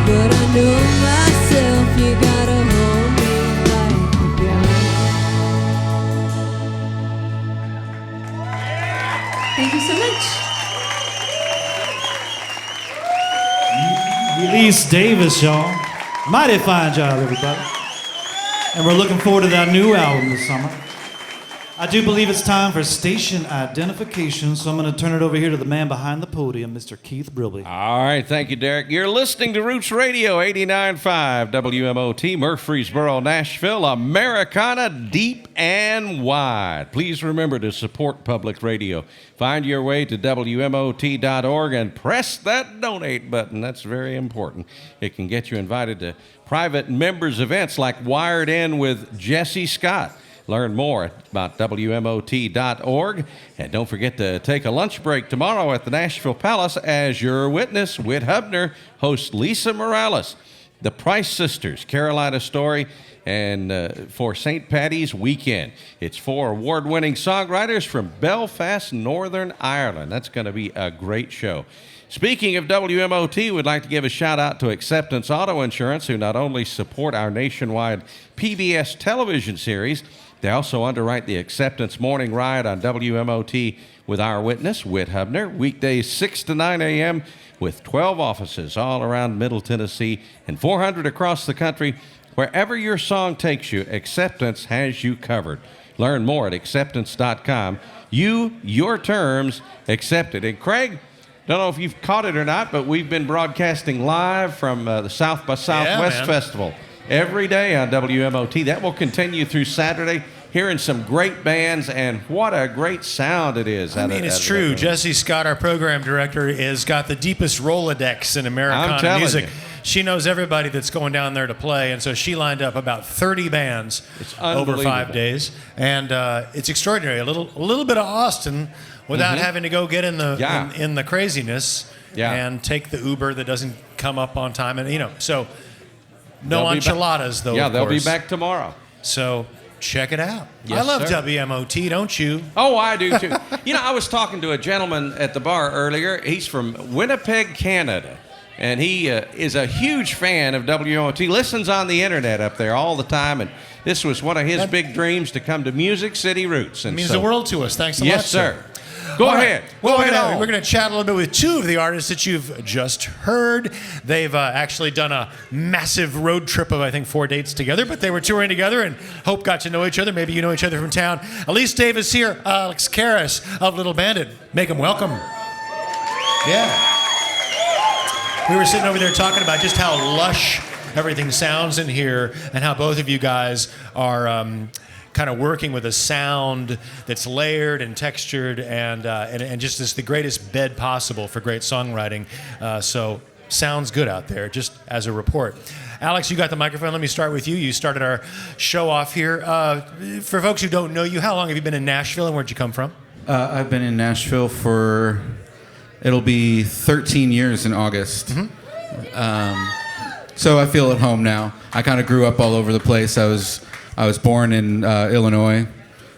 [SPEAKER 8] But I know myself, you gotta hold me like a gun. Thank you so much.
[SPEAKER 3] Elise Davis, y'all. Mighty fine job, everybody. And we're looking forward to that new album this summer. I do believe it's time for station identification, so I'm going to turn it over here to the man behind the podium, Mr. Keith Brilby.
[SPEAKER 2] All right, thank you, Derek. You're listening to Roots Radio 89.5 WMOT, Murfreesboro, Nashville, Americana, deep and wide. Please remember to support public radio. Find your way to WMOT.org and press that donate button. That's very important. It can get you invited to private members' events like Wired In with Jesse Scott. Learn more about WMOT.org. And don't forget to take a lunch break tomorrow at the Nashville Palace as your witness, Whit Hubner, hosts Lisa Morales, the Price Sisters, Carolina Story, and for St. Paddy's weekend. It's 4 award-winning songwriters from Belfast, Northern Ireland. That's going to be a great show. Speaking of WMOT, we'd like to give a shout out to Acceptance Auto Insurance, who not only support our nationwide PBS television series, they also underwrite the Acceptance Morning Ride on WMOT with our witness, Whit Hubner, weekdays 6 to 9 a.m. with 12 offices all around Middle Tennessee and 400 across the country. Wherever your song takes you, Acceptance has you covered. Learn more at acceptance.com. Your terms, accepted. And Craig, don't know if you've caught it or not, but we've been broadcasting live from the South by Southwest Festival every day on WMOT. That will continue through Saturday. Hearing some great bands, and what a great sound it is.
[SPEAKER 4] I mean, it's true. Jesse Scott, our program director, has got the deepest Rolodex in Americana music. She knows everybody that's going down there to play, and so she lined up about 30 bands over 5 days, and it's extraordinary. A little bit of Austin without having to go get in the craziness and take the Uber that doesn't come up on time, and so No
[SPEAKER 2] They'll be back-
[SPEAKER 4] enchiladas, though.
[SPEAKER 2] Yeah,
[SPEAKER 4] of
[SPEAKER 2] they'll be
[SPEAKER 4] course.
[SPEAKER 2] back tomorrow.
[SPEAKER 4] So check it out.
[SPEAKER 2] Yes,
[SPEAKER 4] I love
[SPEAKER 2] sir.
[SPEAKER 4] WMOT, don't you?
[SPEAKER 2] Oh, I do too. I was talking to a gentleman at the bar earlier. He's from Winnipeg, Canada. And he is a huge fan of WMOT, listens on the internet up there all the time. And this was one of his big dreams to come to Music City Roots.
[SPEAKER 4] It
[SPEAKER 2] And
[SPEAKER 4] means
[SPEAKER 2] so,
[SPEAKER 4] the world to us. Thanks a lot,
[SPEAKER 2] yes, sir. Go
[SPEAKER 4] All right.
[SPEAKER 2] ahead.
[SPEAKER 4] Well,
[SPEAKER 2] Go
[SPEAKER 4] we're
[SPEAKER 2] ahead on.
[SPEAKER 4] going to chat a little bit with two of the artists that you've just heard. They've actually done a massive road trip of, I think, 4 dates together, but they were touring together and Hope got to know each other. Maybe you know each other from town. Elise Davis here, Alex Karras of Little Bandit. Make them welcome. Yeah. We were sitting over there talking about just how lush everything sounds in here and how both of you guys are kind of working with a sound that's layered and textured and just is the greatest bed possible for great songwriting. So sounds good out there, just as a report. Alex, you got the microphone. Let me start with you. You started our show off here. For folks who don't know you, how long have you been in Nashville and where'd you come from?
[SPEAKER 9] I've been in Nashville for, it'll be 13 years in August. So I feel at home now. I kind of grew up all over the place. I was born in Illinois,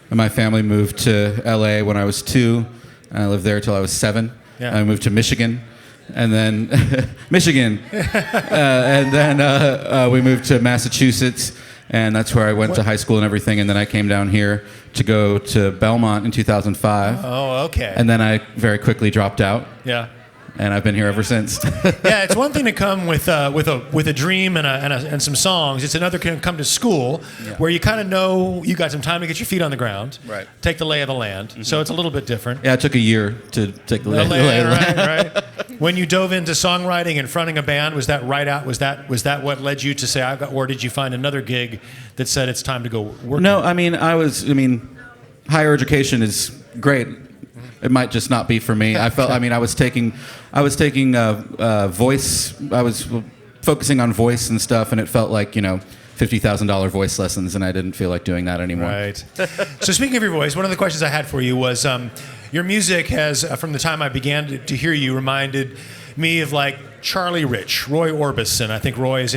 [SPEAKER 9] and my family moved to LA when I was 2, and I lived there till I was 7.
[SPEAKER 4] Yeah.
[SPEAKER 9] I moved to Michigan, and then Michigan, and then we moved to Massachusetts, and that's where I went to high school and everything. And then I came down here to go to Belmont in 2005.
[SPEAKER 4] Oh, okay.
[SPEAKER 9] And then I very quickly dropped out.
[SPEAKER 4] Yeah.
[SPEAKER 9] And I've been here ever since.
[SPEAKER 4] Yeah, it's one thing to come with a dream and some songs. It's another to come to school where you kind of know you got some time to get your feet on the ground,
[SPEAKER 9] Right.
[SPEAKER 4] take the lay of the land.
[SPEAKER 9] Mm-hmm.
[SPEAKER 4] So it's a little bit different.
[SPEAKER 9] Yeah, it took a year to take the lay of the land.
[SPEAKER 4] Right. When you dove into songwriting and fronting a band, was that right out? Was that what led you to say, or did you find another gig that said it's time to go work?
[SPEAKER 9] No, I mean, higher education is great. It might just not be for me. I was taking voice. I was focusing on voice and stuff, and it felt like, $50,000 voice lessons, and I didn't feel like doing that anymore.
[SPEAKER 4] Right. So speaking of your voice, one of the questions I had for you was, your music has, from the time I began to hear you, reminded me of like Charlie Rich, Roy Orbison. I think Roy is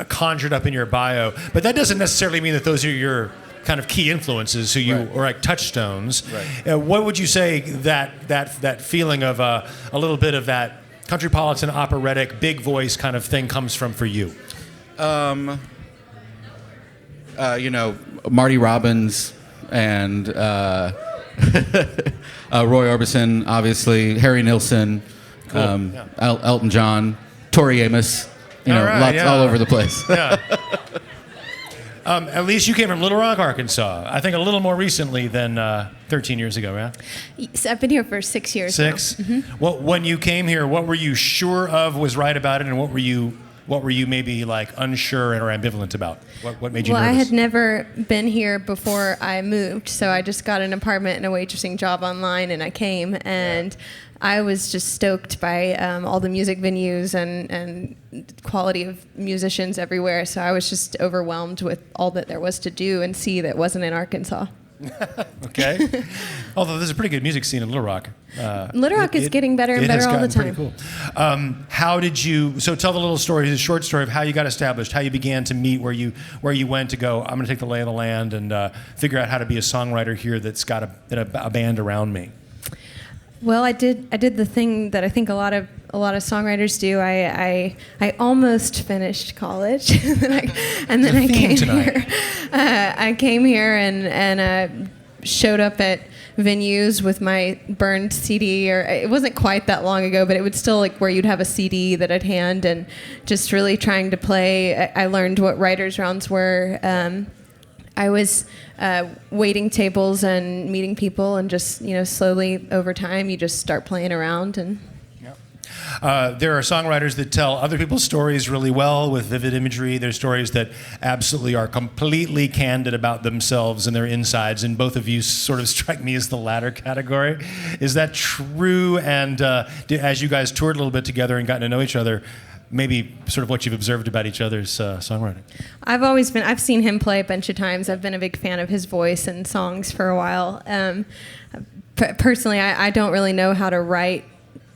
[SPEAKER 4] conjured up in your bio, but that doesn't necessarily mean that those are your kind of key influences, or like touchstones. Right. What would you say that feeling of a little bit of that countrypolitan operatic big voice kind of thing comes from for you?
[SPEAKER 9] Marty Robbins and Roy Orbison, obviously, Harry Nilsson,
[SPEAKER 4] Cool.
[SPEAKER 9] Elton John, Tori Amos,
[SPEAKER 4] Right,
[SPEAKER 9] all over the place.
[SPEAKER 4] Yeah. At least you came from Little Rock, Arkansas. I think a little more recently than 13 years ago, right?
[SPEAKER 10] Yes, I've been here for 6 years.
[SPEAKER 4] 6.
[SPEAKER 10] Now. Mm-hmm.
[SPEAKER 4] Well, when you came here, what were you sure of was right about it, and what were you maybe like unsure or ambivalent about? What made you
[SPEAKER 10] Well,
[SPEAKER 4] nervous?
[SPEAKER 10] I had never been here before I moved, so I just got an apartment and a waitressing job online, and I came, and I was just stoked by all the music venues and quality of musicians everywhere. So I was just overwhelmed with all that there was to do and see that wasn't in Arkansas.
[SPEAKER 4] Okay. Although there's a pretty good music scene in Little Rock.
[SPEAKER 10] Little Rock is getting better and better all the time.
[SPEAKER 4] Pretty cool. How did you? So tell the short story of how you got established, how you began to meet, where you went to go. I'm going to take the lay of the land and figure out how to be a songwriter here that's got a band around me.
[SPEAKER 10] Well, I did the thing that I think a lot of songwriters do. I almost finished college, and then I came here. I came here and showed up at venues with my burned CD, or it wasn't quite that long ago, but it would still like where you'd have a CD that I'd hand, and just really trying to play. I learned what writers' rounds were. I was waiting tables and meeting people, and just slowly over time you just start playing around. And
[SPEAKER 4] there are songwriters that tell other people's stories really well with vivid imagery. There's stories that absolutely are completely candid about themselves and their insides, and both of you sort of strike me as the latter category. Is that true? And as you guys toured a little bit together and gotten to know each other, maybe sort of what you've observed about each other's songwriting.
[SPEAKER 10] I've seen him play a bunch of times. I've been a big fan of his voice and songs for a while. Personally, I don't really know how to write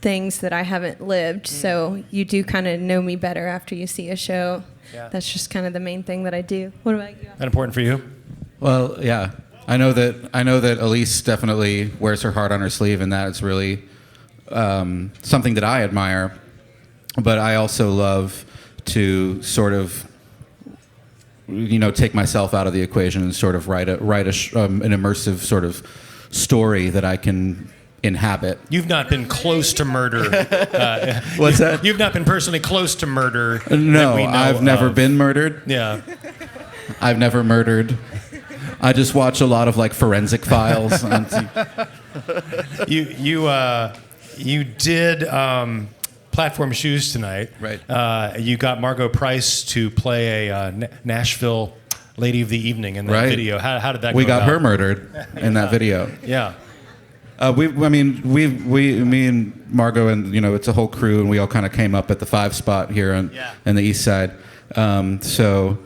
[SPEAKER 10] things that I haven't lived. So you do kind of know me better after you see a show.
[SPEAKER 4] Yeah.
[SPEAKER 10] That's just kind of the main thing that I do. What about you?
[SPEAKER 4] That important for you?
[SPEAKER 9] Well, yeah. I know that Elise definitely wears her heart on her sleeve, and that is really something that I admire. But I also love to sort of, take myself out of the equation and sort of write an immersive sort of story that I can inhabit.
[SPEAKER 4] You've not been close to murder.
[SPEAKER 9] What's that?
[SPEAKER 4] You've not been personally close to murder.
[SPEAKER 9] No,
[SPEAKER 4] that we know
[SPEAKER 9] I've never
[SPEAKER 4] of.
[SPEAKER 9] been murdered.
[SPEAKER 4] Yeah.
[SPEAKER 9] I've never murdered. I just watch a lot of like forensic files. On
[SPEAKER 4] You did Platform Shoes tonight.
[SPEAKER 9] Right.
[SPEAKER 4] You got Margot Price to play a Nashville Lady of the Evening in that
[SPEAKER 9] Right.
[SPEAKER 4] video. How did that go
[SPEAKER 9] We got
[SPEAKER 4] about?
[SPEAKER 9] her murdered in that video.
[SPEAKER 4] Yeah.
[SPEAKER 9] Me and Margot, and it's a whole crew, and we all kind of came up at the 5 spot here in the East Side. So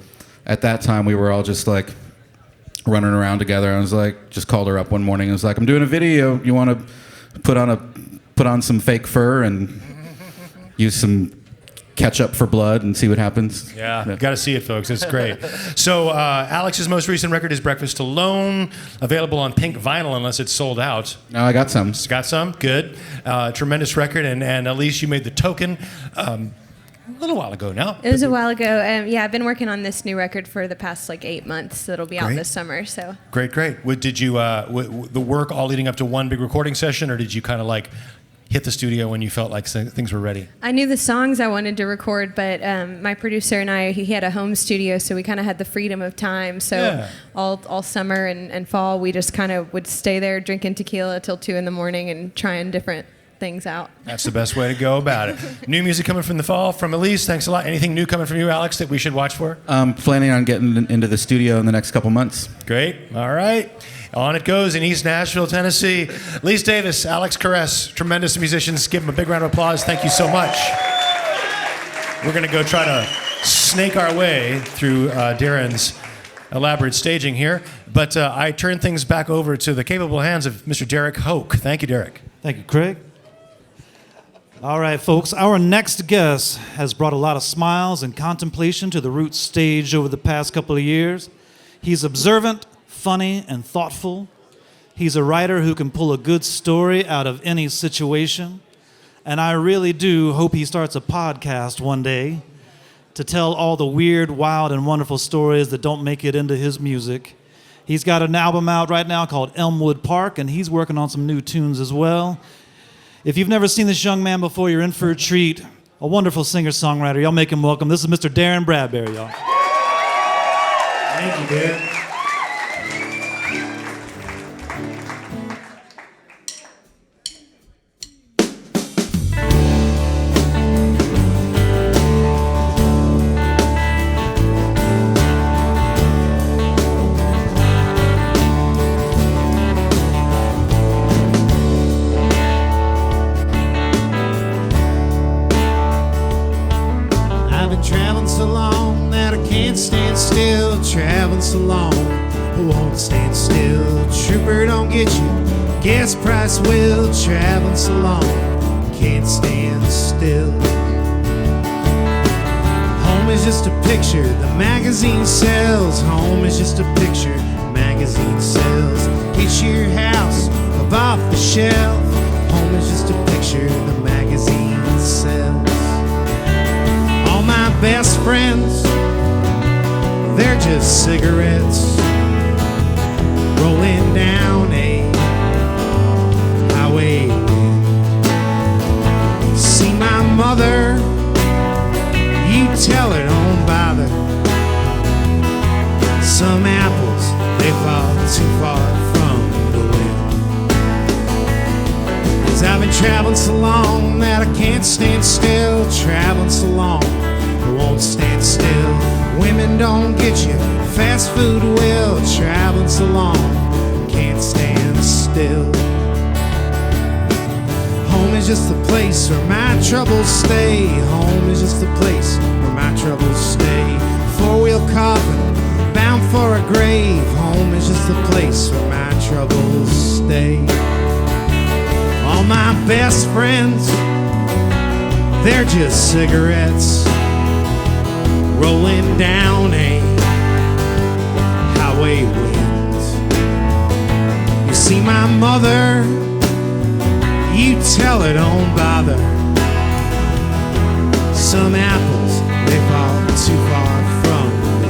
[SPEAKER 9] at that time, we were all just like running around together. I was like, just called her up one morning and was like, I'm doing a video. You want to put on some fake fur and use some ketchup for blood and see what happens?
[SPEAKER 4] Yeah. Got to see it, folks. It's great. So Alex's most recent record is Breakfast Alone, available on pink vinyl unless it's sold out.
[SPEAKER 9] No, I got some.
[SPEAKER 4] Got some? Good. Tremendous record. And Elise, you made The Token a little while ago now.
[SPEAKER 10] It was a while ago. I've been working on this new record for the past 8 months. So it'll be out
[SPEAKER 4] Great.
[SPEAKER 10] this summer. So
[SPEAKER 4] Great. Did you, the work all leading up to one big recording session, or did you kind of like hit the studio when you felt like things were ready?
[SPEAKER 10] I knew the songs I wanted to record, but my producer and I, he had a home studio, so we kind of had the freedom of time. So all summer and fall, we just kind of would stay there drinking tequila till 2 a.m. and trying different things out.
[SPEAKER 4] That's the best way to go about it. New music coming from the fall from Elise. Thanks a lot. Anything new coming from you, Alex, that we should watch for?
[SPEAKER 9] I'm planning on getting into the studio in the next couple months.
[SPEAKER 4] Great. All right. On it goes in East Nashville, Tennessee. Elise Davis, Alex Caress, tremendous musicians. Give them a big round of applause. Thank you so much. We're going to go try to snake our way through Darrin's elaborate staging here. But I turn things back over to the capable hands of Mr. Derek Hoke. Thank you, Derek.
[SPEAKER 3] Thank you, Craig. All right, folks, our next guest has brought a lot of smiles and contemplation to the Roots stage over the past couple of years. He's observant, funny, and thoughtful. He's a writer who can pull a good story out of any situation. And I really do hope he starts a podcast one day to tell all the weird, wild, and wonderful stories that don't make it into his music. He's got an album out right now called Elmwood Park, and he's working on some new tunes as well. If you've never seen this young man before, you're in for a treat. A wonderful singer-songwriter. Y'all make him welcome. This is Mr. Darrin Bradbury, y'all.
[SPEAKER 4] Thank you, dude.
[SPEAKER 11] Traveling so long, won't stand still. Trooper don't get you, gas price will. Traveling so long, can't stand still. Home is just a picture the magazine sells. Home is just a picture the magazine sells. Get your house up off the shelf. Home is just a picture the magazine sells. All my best friends, they're just cigarettes rolling down a highway. See my mother, you tell her don't bother. Some apples, they fall too far from the wind. 'Cause I've been traveling so long that I can't stand still. Traveling so long, I won't stand still. Women don't get you, fast food will. Traveling so long, can't stand still. Home is just the place where my troubles stay. Home is just the place where my troubles stay. Four-wheel coffin, bound for a grave. Home is just the place where my troubles stay. All my best friends, they're just cigarettes rolling down a highway wind. You see my mother, you tell her don't bother. Some apples, they fall too far from the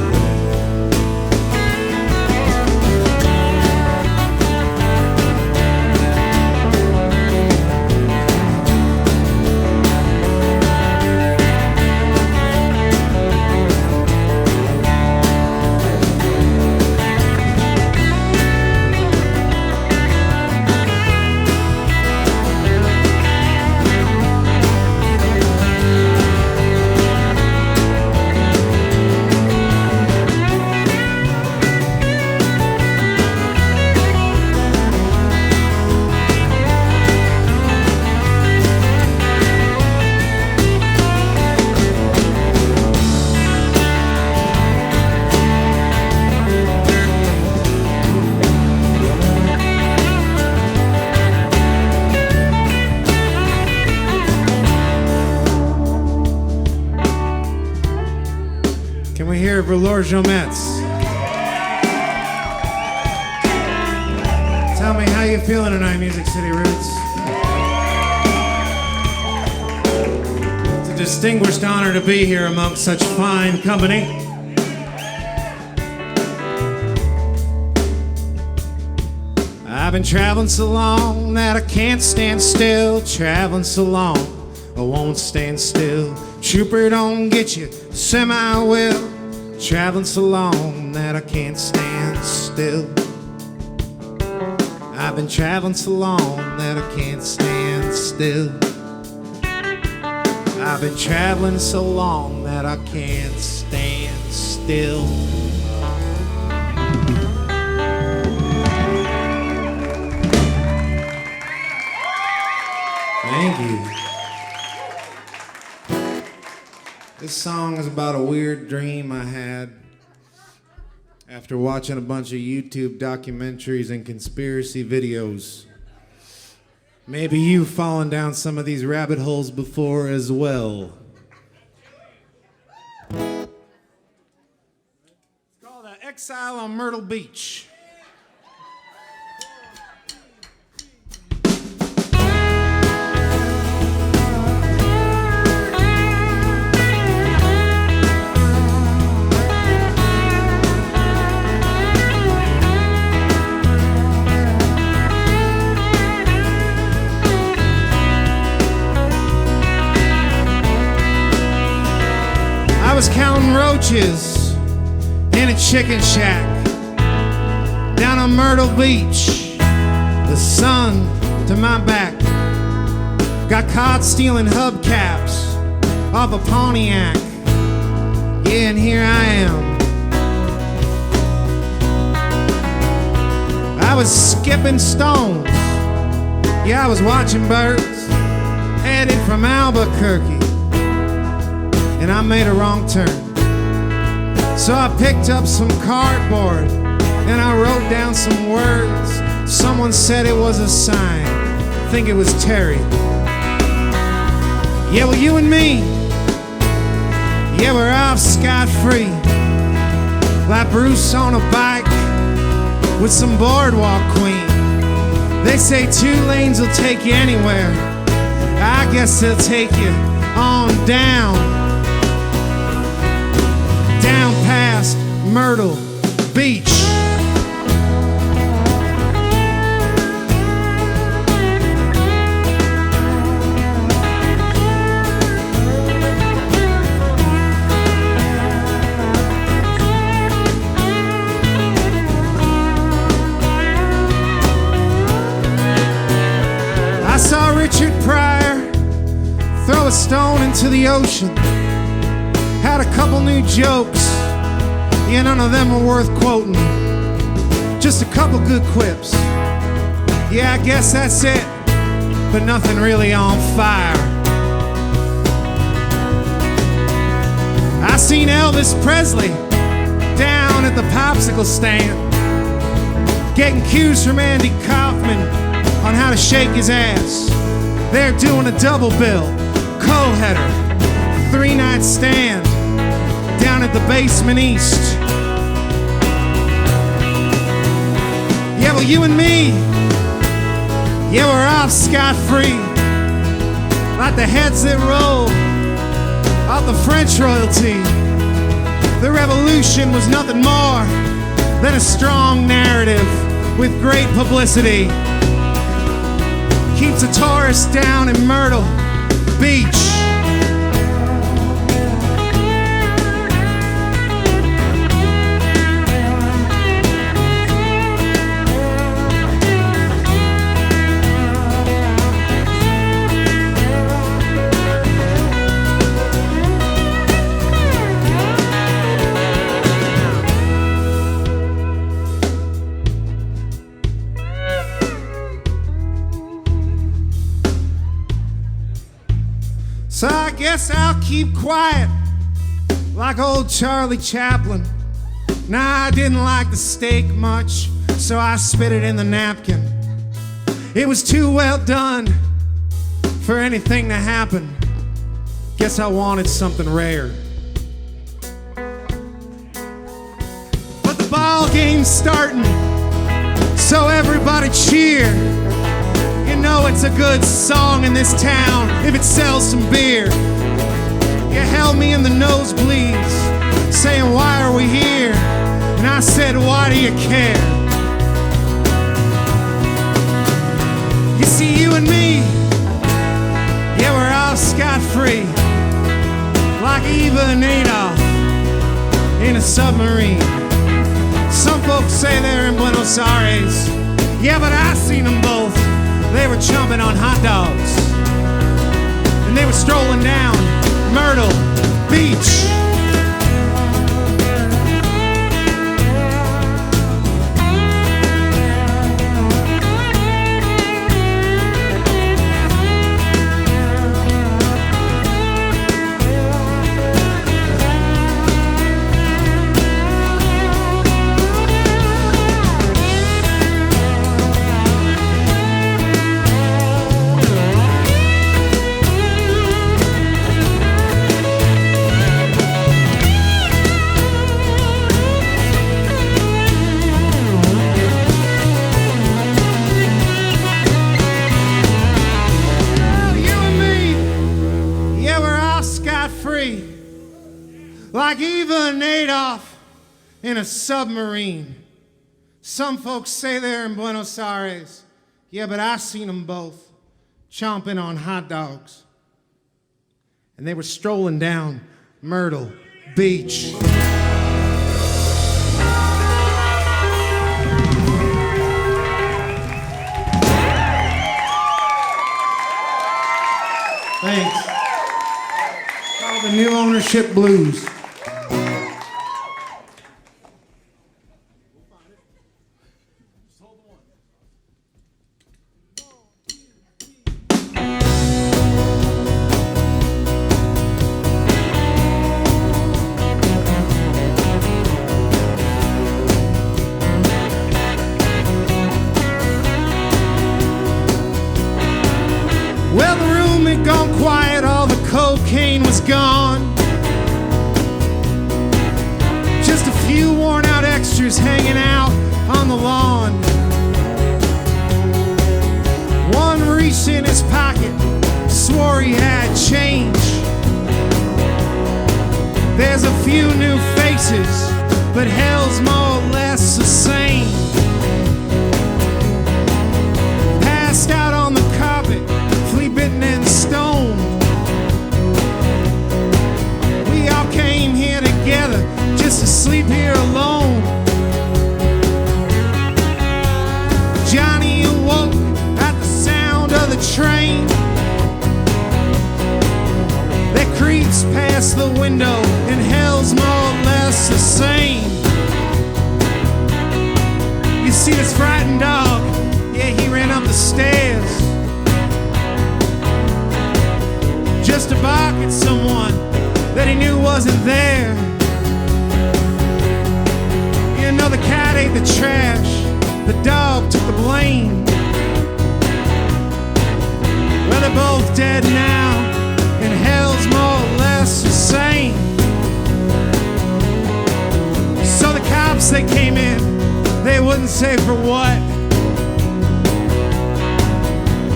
[SPEAKER 11] for Lord Jometz. Tell me how you feeling tonight, Music City Roots. It's a distinguished honor to be here amongst such fine company. I've been traveling so long that I can't stand still. Traveling so long, I won't stand still. Trooper don't get you, semi will. Traveling so long that I can't stand still. I've been traveling so long that I can't stand still. I've been traveling so long that I can't stand still. Thank you. This song is about a weird dream I had after watching a bunch of YouTube documentaries and conspiracy videos. Maybe you've fallen down some of these rabbit holes before as well. It's called Exile on Myrtle Beach. I was counting roaches in a chicken shack down on Myrtle Beach, the sun to my back. Got caught stealing hubcaps off a Pontiac. Yeah, and here I am. I was skipping stones. Yeah, I was watching birds headed from Albuquerque. And I made a wrong turn. So I picked up some cardboard and I wrote down some words. Someone said it was a sign. I think it was Terry. Yeah, well, you and me, yeah, we're off scot-free. Like Bruce on a bike with some boardwalk queen. They say 2 lanes will take you anywhere. I guess they'll take you on down. Down past Myrtle Beach. I saw Richard Pryor throw a stone into the ocean. Had a couple new jokes, yeah, none of them were worth quoting. Just a couple good quips. Yeah, I guess that's it, but nothing really on fire. I seen Elvis Presley down at the popsicle stand, getting cues from Andy Kaufman on how to shake his ass. They're doing a double bill, co-header, 3-night stand down at the Basement East. Yeah, well, you and me, yeah, we're off scot-free, like the heads that roll off the French royalty. The revolution was nothing more than a strong narrative with great publicity. Keeps a tourist down in Myrtle Beach. So I guess I'll keep quiet like old Charlie Chaplin. Nah, I didn't like the steak much, so I spit it in the napkin. It was too well done for anything to happen. Guess I wanted something rare. But the ball game's starting, so everybody cheer. You know it's a good song in this town if it sells some beer. You held me in the nosebleeds, saying, why are we here? And I said, why do you care? You see, you and me, yeah, we're all scot-free, like Eva and Adolf in a submarine. Some folks say they're in Buenos Aires, yeah, but I seen them both. They were chomping on hot dogs, and they were strolling down Myrtle Beach. Like Eva and Adolf in a submarine. Some folks say they're in Buenos Aires. Yeah, but I seen them both chomping on hot dogs. And they were strolling down Myrtle Beach. Thanks. Called the New Ownership Blues. Well, the room had gone quiet, all the cocaine was gone. Just a few worn out extras hanging out on the lawn. One reached in his pocket, swore he had change. There's a few new faces, but hell's more or less the same. Passed out on the carpet, flea-bitten and stoned. We all came here together just to sleep here alone. Johnny awoke at the sound of the train that creeps past the window, and hell's more or less the same. You see this frightened dog, yeah, he ran up the stairs just to bark at someone that he knew wasn't there. You know, the cat ate the trash, the dog took the blame. they're both dead now, and hell's more or less the same. So the cops, they came in, they wouldn't say for what.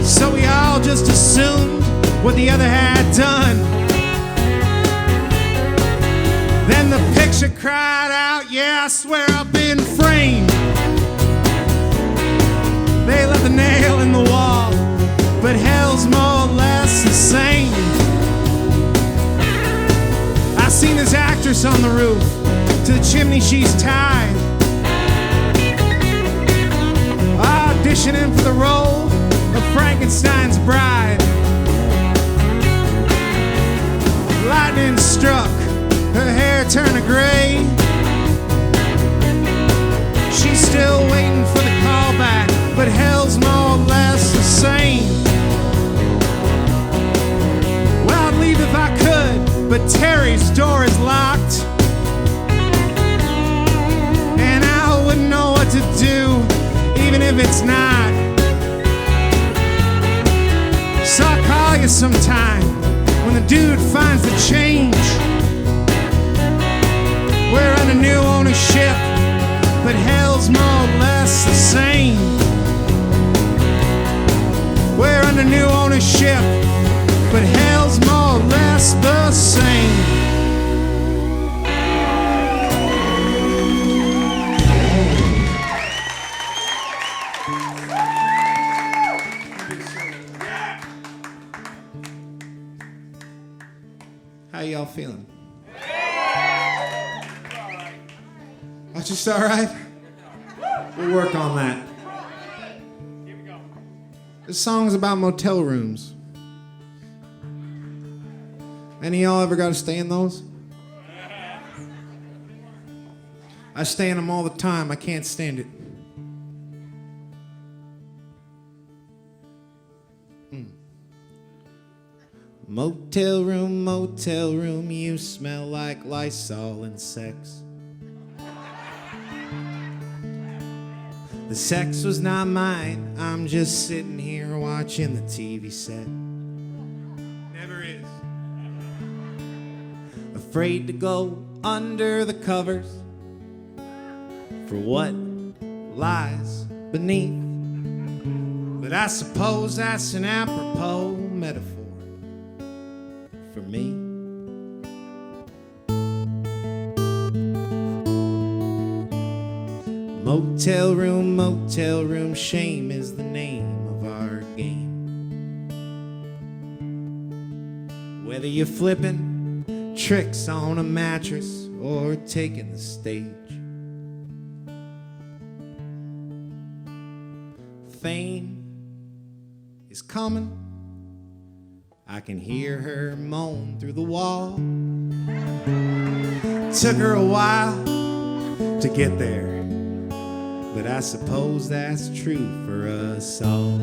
[SPEAKER 11] So we all just assumed what the other had done. Then the picture cried out, yeah, I swear I've been framed. They left the nail in the wall, but hell's more or less the same. I seen this actress on the roof, to the chimney she's tied, auditioning for the role of Frankenstein's bride. Lightning struck, her hair turned to gray. She's still waiting for the callback, but hell's more or less the same. Well, I'd leave if I could, but Terry's door is locked, and I wouldn't know what to do, even if it's not. So I'll call you sometime when the dude finds the change. We're under new ownership, but hell's more or less the same. We're under new ownership, but hell's more or less the same. How y'all feeling? That's just all right? We'll work on that. This song is about motel rooms. Any of y'all ever got to stay in those? I stay in them all the time. I can't stand it. Motel room, you smell like Lysol and sex. The sex was not mine, I'm just sitting here watching the TV set. Never is. Afraid to go under the covers for what lies beneath. But I suppose that's an apropos metaphor for me. Motel room, shame is the name of our game. Whether you're flipping tricks on a mattress or taking the stage, fame is coming. I can hear her moan through the wall. Took her a while to get there, but I suppose that's true for us all.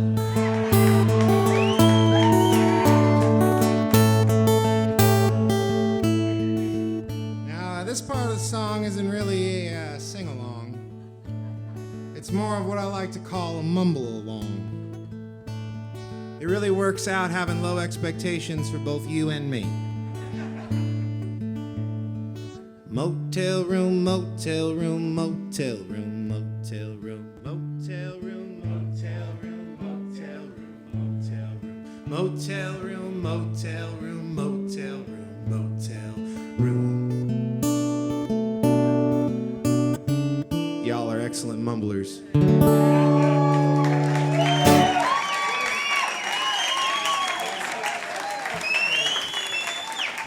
[SPEAKER 11] Now, this part of the song isn't really a sing-along. It's more of what I like to call a mumble-along. It really works out having low expectations for both you and me. Motel room, motel room, motel room, motel room, motel room, motel room, motel room, motel room, motel room, motel room, motel room, motel room. Y'all are excellent mumblers.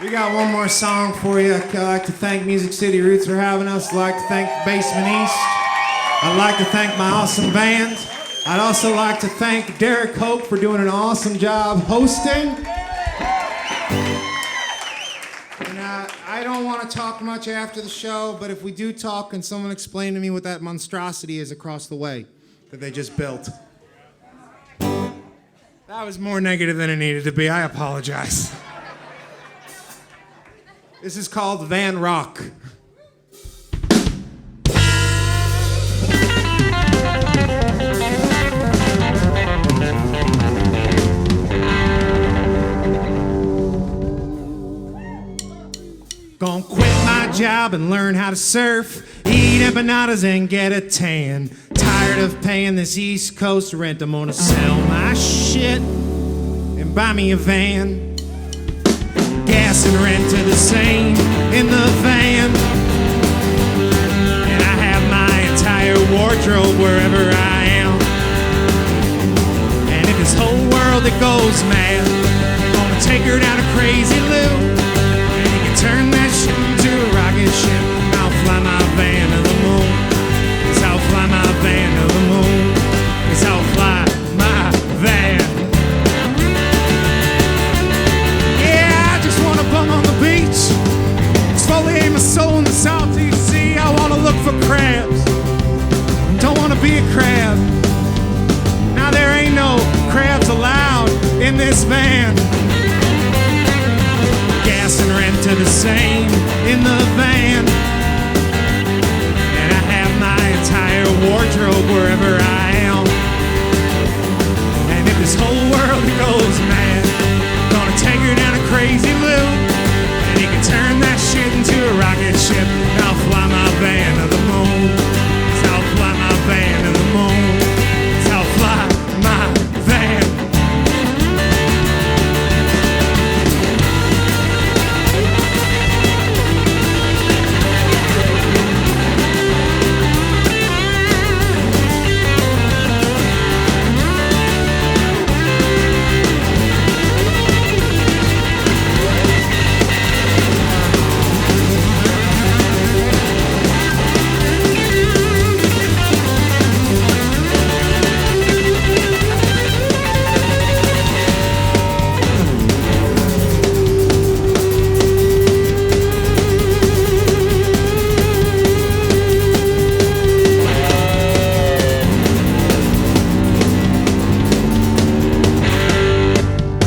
[SPEAKER 11] We got one more song for you. I'd like to thank Music City Roots for having us. I'd like to thank Basement East. I'd like to thank my awesome band. I'd also like to thank Derek Hoke for doing an awesome job hosting. And I don't want to talk much after the show, but if we do talk, can someone explain to me what that monstrosity is across the way that they just built? That was more negative than it needed to be. I apologize. This is called Van Rock. job and learn how to surf. Eat empanadas and get a tan. Tired of paying this East Coast rent, I'm gonna sell my shit and buy me a van. Gas and rent are the same in the van. And I have my entire wardrobe wherever I am. And if this whole world that goes mad, I'm gonna take her down to Crazy Lou. And you can turn that shit into a rocket ship. And I'll fly my van to the moon. Yes, I'll fly my van to the moon. Yes, I'll fly my van. Yeah, I just wanna bum on the beach. Exfoliate my soul in the salty sea. I wanna look for crabs. Don't wanna be a crab. Now there ain't no crabs allowed in this van. Gas and rent are the same in the van. And I have my entire wardrobe wherever I am. And if this whole world goes mad, I'm gonna take her down to Crazy Lou. And he can turn that shit into a rocket ship. And I'll fly my van to the moon. So I'll fly my van to the moon. So I'll fly my van.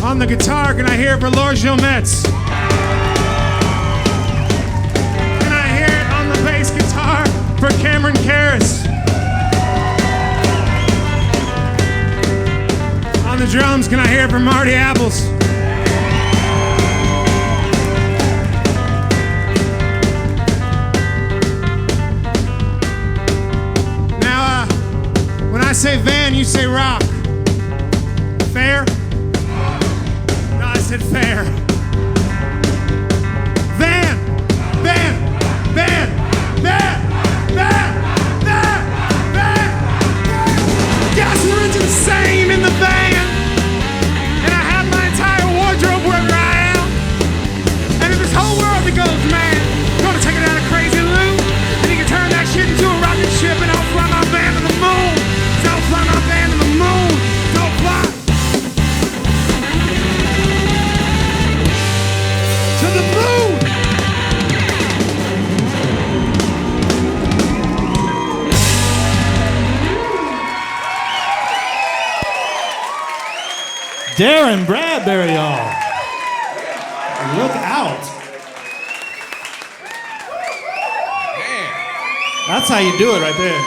[SPEAKER 11] On the guitar, can I hear it for Laura Gilmetz? Can I hear it on the bass guitar for Cameron Karras? On the drums, can I hear it for Marty Apples? Now, when I say van, you say rock. Fair? I said fair. Van, van, van, van, van, van, van. Gas and rent are the same in the van. And I have my entire wardrobe wherever I am. And if this whole world that goes mad, I'm gonna take it down to Crazy Lou. And he can turn that shit into a rocket ship. And I'll fly my van to the moon. So I'll fly my van to the moon. So I'll fly to the moon.
[SPEAKER 3] Darrin Bradbury, y'all. Look out. That's how you do it right there.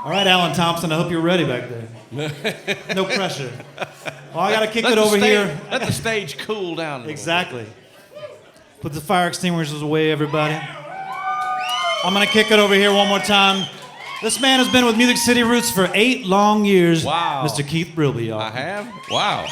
[SPEAKER 3] All right, Alan Thompson, I hope you're ready back there. No pressure. Oh, I got to kick it over here.
[SPEAKER 2] Let the stage cool down.
[SPEAKER 3] Exactly. Put the fire extinguishers away, everybody. I'm going to kick it over here one more time. This man has been with Music City Roots for 8 long years.
[SPEAKER 2] Wow.
[SPEAKER 3] Mr. Keith Brilby, y'all.
[SPEAKER 2] I have? Wow.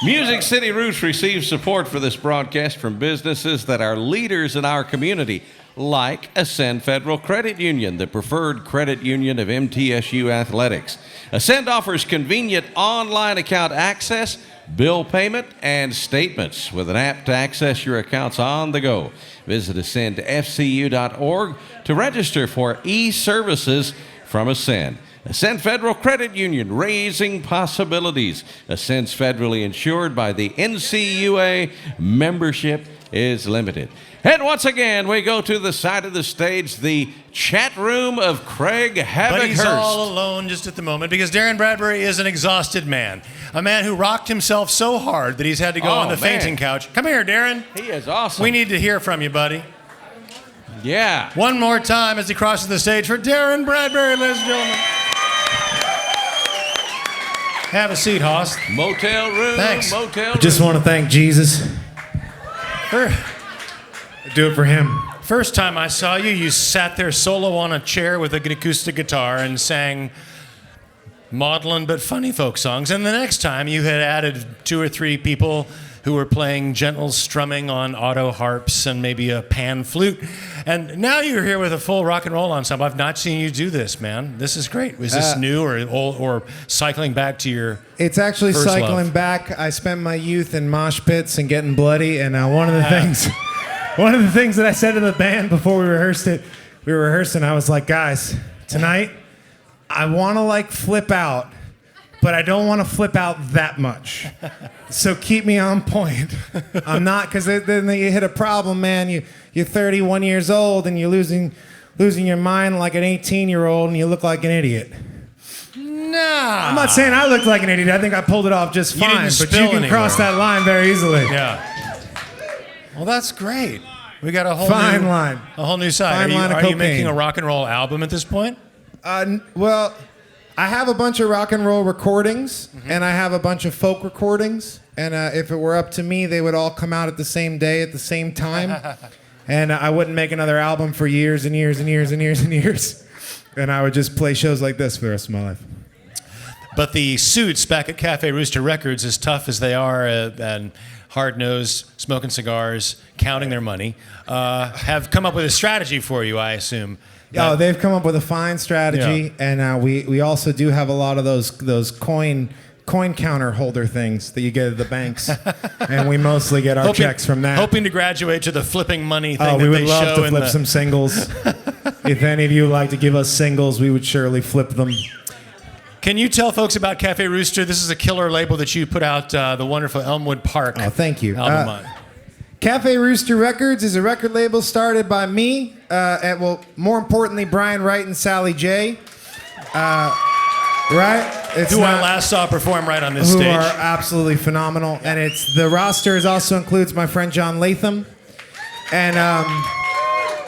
[SPEAKER 2] Music City Roots receives support for this broadcast from businesses that are leaders in our community, like Ascend Federal Credit Union, the preferred credit union of MTSU Athletics. Ascend offers convenient online account access, bill payment, and statements with an app to access your accounts on the go. Visit ascendfcu.org to register for e-services from Ascend. Ascend Federal Credit Union, raising possibilities. Ascend's federally insured by the NCUA. Membership is limited. And once again, we go to the side of the stage, the chat room of Craig Havoc
[SPEAKER 4] But he's
[SPEAKER 2] Hurst.
[SPEAKER 4] all alone just at the moment because Darrin Bradbury is an exhausted man. A man who rocked himself so hard that he's had to go on the fainting couch. Come here, Darrin.
[SPEAKER 2] He is awesome.
[SPEAKER 4] We need to hear from you, buddy.
[SPEAKER 2] Yeah.
[SPEAKER 4] One more time as he crosses the stage for Darrin Bradbury, ladies and gentlemen. Have a seat, Hoss.
[SPEAKER 2] Motel room.
[SPEAKER 4] Thanks.
[SPEAKER 2] Motel
[SPEAKER 11] I just
[SPEAKER 2] room.
[SPEAKER 11] want to thank Jesus Do it for him.
[SPEAKER 4] First time I saw you, you sat there solo on a chair with an acoustic guitar and sang maudlin but funny folk songs. And the next time you had added 2 or 3 people who were playing gentle strumming on auto harps and maybe a pan flute. And now you're here with a full rock and roll ensemble. I've not seen you do this, man. This is great. Was this new or old, or cycling back to your
[SPEAKER 11] It's actually
[SPEAKER 4] first
[SPEAKER 11] cycling
[SPEAKER 4] love?
[SPEAKER 11] back. I spent my youth in mosh pits and getting bloody, and one of the things that I said to the band before we were rehearsing, I was like, guys, tonight I want to like flip out, but I don't want to flip out that much. So keep me on point. I'm not, because then you hit a problem, man. You're 31 years old and you're losing your mind like an 18-year-old, and you look like an idiot.
[SPEAKER 4] Nah.
[SPEAKER 11] I'm not saying I looked like an idiot. I think I pulled it off just
[SPEAKER 4] You
[SPEAKER 11] fine.
[SPEAKER 4] didn't
[SPEAKER 11] But
[SPEAKER 4] spill
[SPEAKER 11] you can cross
[SPEAKER 4] anywhere.
[SPEAKER 11] that line very easily.
[SPEAKER 4] Yeah. Well, that's great. We got a whole
[SPEAKER 11] Fine
[SPEAKER 4] new
[SPEAKER 11] line.
[SPEAKER 4] A whole new side.
[SPEAKER 11] Fine line of
[SPEAKER 4] Are you
[SPEAKER 11] cocaine.
[SPEAKER 4] making a rock and roll album at this point?
[SPEAKER 11] Well, I have a bunch of rock and roll recordings, and I have a bunch of folk recordings. And if it were up to me, they would all come out at the same day, at the same time. And I wouldn't make another album for years and years and years and years and years. And I would just play shows like this for the rest of my life.
[SPEAKER 4] But the suits back at Cafe Rooster Records, as tough as they are and hard-nosed, smoking cigars, counting their money, have come up with a strategy for you, I assume.
[SPEAKER 11] Oh, they've come up with a fine strategy, and we also do have a lot of those coin counter holder things that you get at the banks, and we mostly get our checks from that.
[SPEAKER 4] Hoping to graduate to the flipping money thing that
[SPEAKER 11] we would
[SPEAKER 4] they
[SPEAKER 11] love
[SPEAKER 4] show
[SPEAKER 11] to
[SPEAKER 4] in
[SPEAKER 11] flip
[SPEAKER 4] the...
[SPEAKER 11] some singles. If any of you would like to give us singles, we would surely flip them.
[SPEAKER 4] Can you tell folks about Cafe Rooster? This is a killer label that you put out, the wonderful Elmwood Park.
[SPEAKER 11] Oh, thank you.
[SPEAKER 4] Album on.
[SPEAKER 11] Cafe Rooster Records is a record label started by me, more importantly, Brian Wright and Sally J. Right? It's
[SPEAKER 4] who I
[SPEAKER 11] not-
[SPEAKER 4] last saw perform right on this
[SPEAKER 11] who
[SPEAKER 4] stage.
[SPEAKER 11] are absolutely phenomenal. And the roster also includes my friend John Latham. And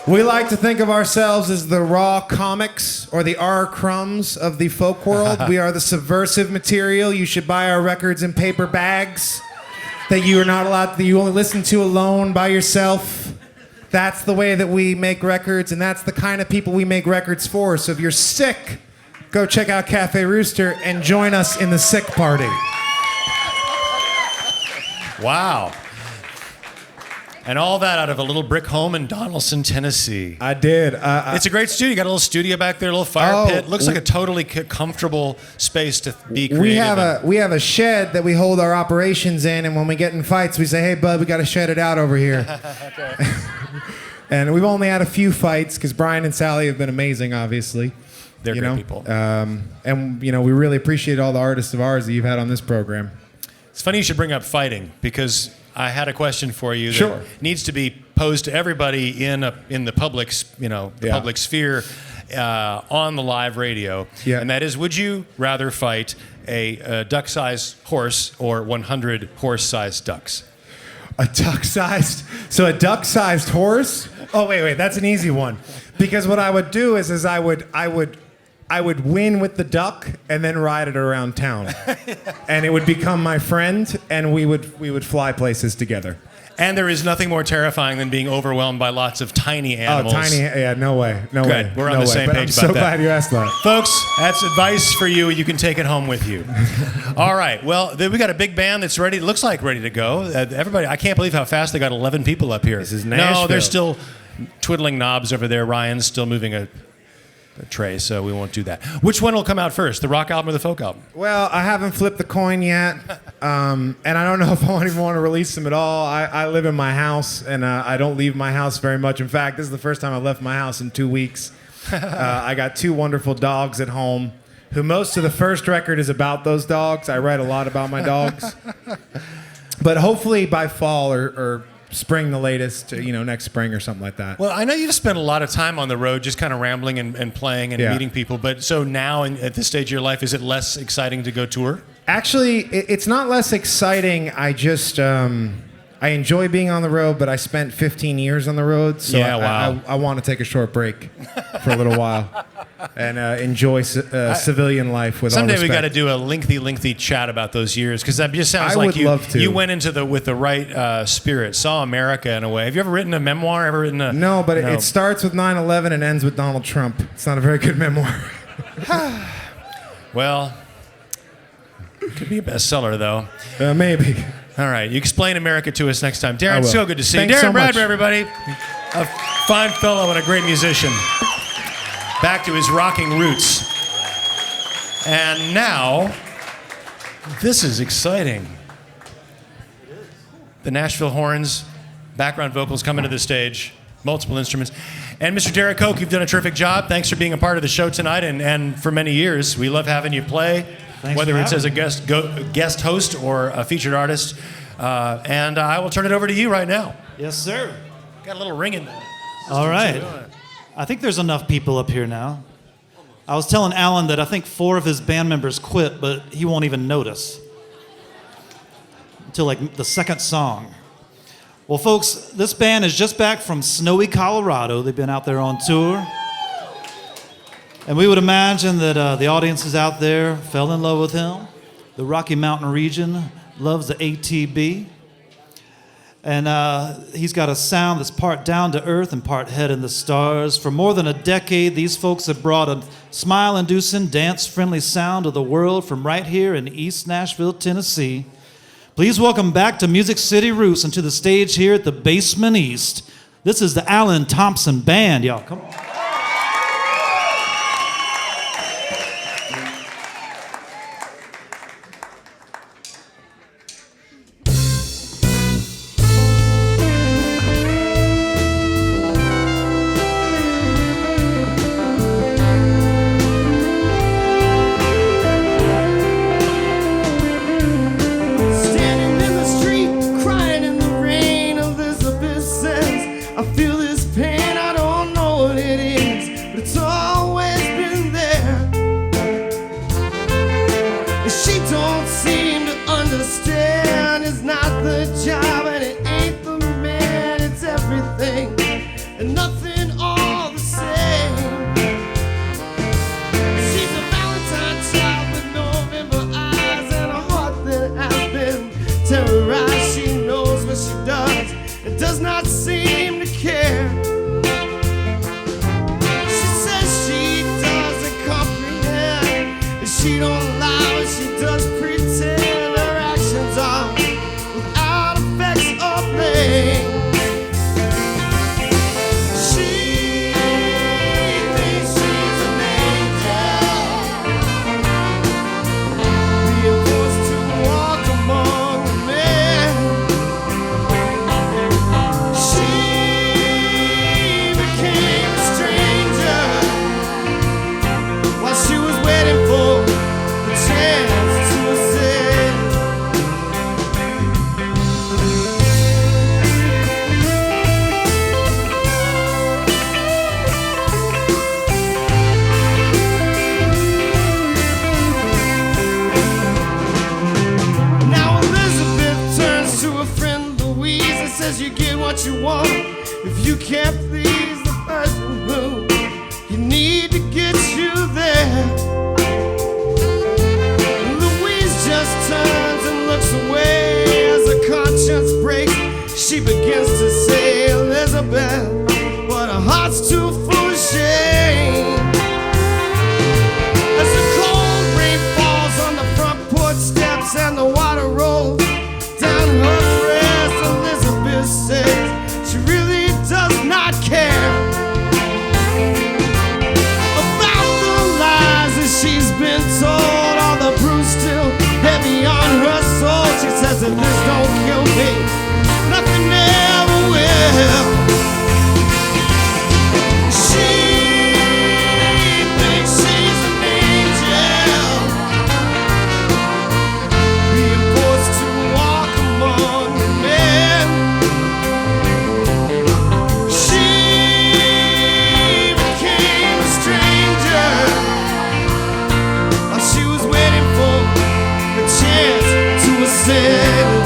[SPEAKER 11] we like to think of ourselves as the raw comics or the R. Crumbs of the folk world. We are the subversive material. You should buy our records in paper bags that you are not allowed, that you only listen to alone by yourself. That's the way that we make records, and that's the kind of people we make records for. So if you're sick, go check out Cafe Rooster and join us in the sick party.
[SPEAKER 4] Wow. And all that out of a little brick home in Donaldson, Tennessee.
[SPEAKER 11] I did.
[SPEAKER 4] It's a great studio. You got a little studio back there, a little fire pit. Looks like a totally comfortable space to be creative.
[SPEAKER 11] We have a shed that we hold our operations in, and when we get in fights, we say, "Hey, bud, we got to shed it out over here." And we've only had a few fights because Brian and Sally have been amazing, obviously.
[SPEAKER 4] They're great people.
[SPEAKER 11] And we really appreciate all the artists of ours that you've had on this program.
[SPEAKER 4] It's funny you should bring up fighting, because I had a question for you that
[SPEAKER 11] Sure.
[SPEAKER 4] needs to be posed to everybody in the public, public sphere on the live radio.
[SPEAKER 11] Yeah.
[SPEAKER 4] And that is, would you rather fight a duck-sized horse or 100 horse-sized ducks?
[SPEAKER 11] A duck-sized horse? Oh, wait, that's an easy one. Because what I would do is I would win with the duck and then ride it around town. And it would become my friend, and we would fly places together.
[SPEAKER 4] And there is nothing more terrifying than being overwhelmed by lots of tiny animals.
[SPEAKER 11] Oh, tiny, yeah, no way.
[SPEAKER 4] Good. We're on the same
[SPEAKER 11] But
[SPEAKER 4] page
[SPEAKER 11] I'm
[SPEAKER 4] about
[SPEAKER 11] so
[SPEAKER 4] that.
[SPEAKER 11] glad you asked that.
[SPEAKER 4] Folks, that's advice for you. You can take it home with you. All right. Well, we got a big band that's ready. Looks like ready to go. Everybody, I can't believe how fast they got 11 people up here.
[SPEAKER 11] This is
[SPEAKER 4] No,
[SPEAKER 11] Nashville.
[SPEAKER 4] they're still twiddling knobs over there. Ryan's still moving a tray, so we won't do that. Which one will come out first, the rock album or the folk album?
[SPEAKER 11] Well, I haven't flipped the coin yet, and I don't know if I even want to release them at all. I live in my house, and I don't leave my house very much. In fact, this is the first time I left my house in 2 weeks. I got 2 wonderful dogs at home, who most of the first record is about those dogs. I write a lot about my dogs. But hopefully by fall or spring the latest, next spring or something like that.
[SPEAKER 4] Well, I know you just spent a lot of time on the road just kind of rambling and playing and meeting people, but so now at this stage of your life, is it less exciting to go tour?
[SPEAKER 11] Actually, it's not less exciting. I just I enjoy being on the road, but I spent 15 years on the road, so
[SPEAKER 4] Yeah, wow.
[SPEAKER 11] I want to take a short break for a little while. and enjoy civilian life with
[SPEAKER 4] Someday
[SPEAKER 11] all
[SPEAKER 4] we got
[SPEAKER 11] respect.
[SPEAKER 4] to do a lengthy chat about those years, because that just sounds
[SPEAKER 11] I
[SPEAKER 4] like
[SPEAKER 11] would love to.
[SPEAKER 4] you went into with the right spirit, saw America in a way. Have you ever written a memoir? Ever written a
[SPEAKER 11] No, but it starts with 9/11 and ends with Donald Trump. It's not a very good memoir.
[SPEAKER 4] Well, it could be a bestseller though.
[SPEAKER 11] Maybe.
[SPEAKER 4] All right, you explain America to us next time.
[SPEAKER 11] I
[SPEAKER 4] Darrin,
[SPEAKER 11] will.
[SPEAKER 4] so good to see you.
[SPEAKER 11] Thanks
[SPEAKER 4] Darrin
[SPEAKER 11] so much.
[SPEAKER 4] Bradbury, everybody. A fine fellow and a great musician. Back to his rocking roots. And now, this is exciting. The Nashville horns, background vocals coming to the stage, multiple instruments. And Mr. Derek Hoke, you've done a terrific job. Thanks for being a part of the show tonight and for many years. We love having you play.
[SPEAKER 3] Thanks
[SPEAKER 4] Whether
[SPEAKER 3] for
[SPEAKER 4] it's as a
[SPEAKER 3] having
[SPEAKER 4] guest host or a featured artist. And I will turn it over to you right now.
[SPEAKER 3] Yes, sir.
[SPEAKER 4] Got a little ring in there.
[SPEAKER 3] All right. I think there's enough people up here now. I was telling Alan that I think 4 of his band members quit, but he won't even notice until like the second song. Well, folks, this band is just back from snowy Colorado. They've been out there on tour. And we would imagine that the audiences out there fell in love with him. The Rocky Mountain region loves the ATB. And he's got a sound that's part down to earth and part head in the stars. For more than a decade, these folks have brought a smile-inducing, dance-friendly sound to the world from right here in East Nashville, Tennessee. Please welcome back to Music City Roots and to the stage here at the Basement East. This is the Thompson Band, y'all. Come on.
[SPEAKER 12] Standing in the street, crying in the rain, Elizabeth says, I feel this pain, I don't know what it is, but it's always been there. And she don't seem to understand, it's not the job and it ain't the man, it's everything and nothing all the same. She's a Valentine child with November eyes and a heart that has been terrorized. She knows what she does and does not seem to care. She says she doesn't comprehend and she don't lie when she does pretend. Her actions are without effects or blame. She thinks she's an angel, being forced to walk among the men. She became a stranger while she was waiting for the chance to ascend. Now Elizabeth turns to her friend Louise and says you get what you want if you can't please the person who you need to get you there. Louise just turns and looks away as her conscience breaks. She begins to say, Elizabeth, but her heart's too full of shame. As the cold rain falls on the front porch steps and the water rolls down her breast, Elizabeth says she really does not care about the lies that she's been told. All the bruise still heavy on her soul. She says if this don't kill me, nothing ever will. She thinks she's an angel, being forced to walk among the men. She became a stranger while she was waiting for the chance to ascend.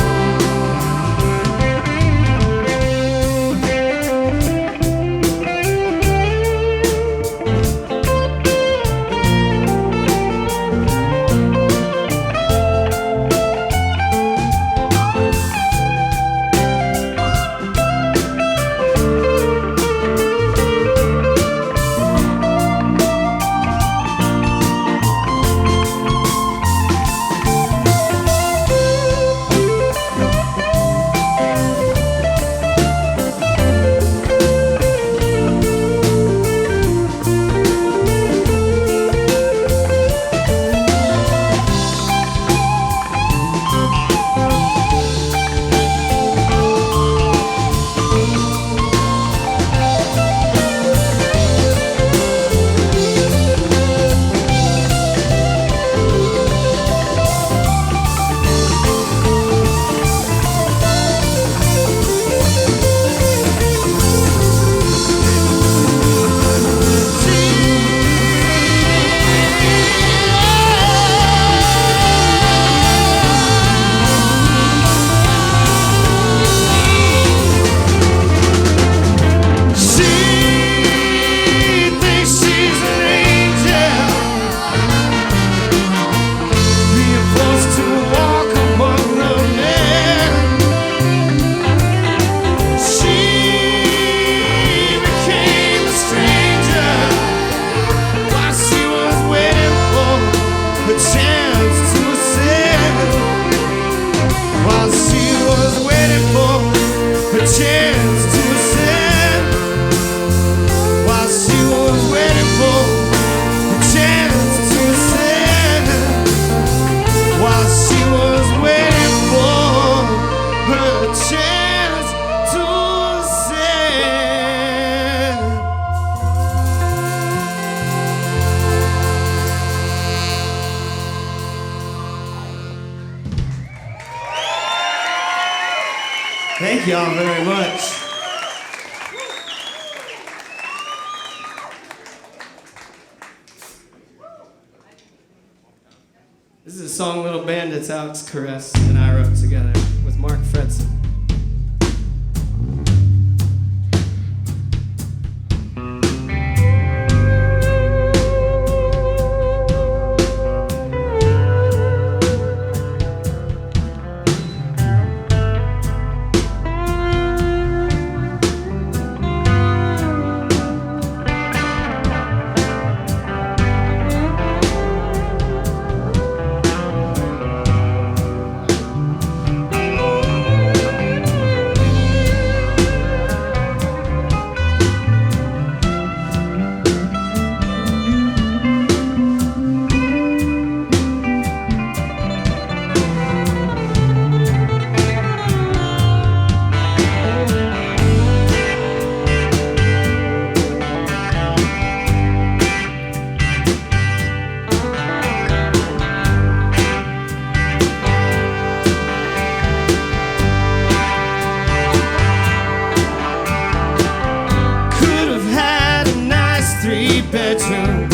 [SPEAKER 12] Thank y'all very much. This is a song Little Bandits, Alex Caress and I wrote together with Mark Fredson. Bedroom.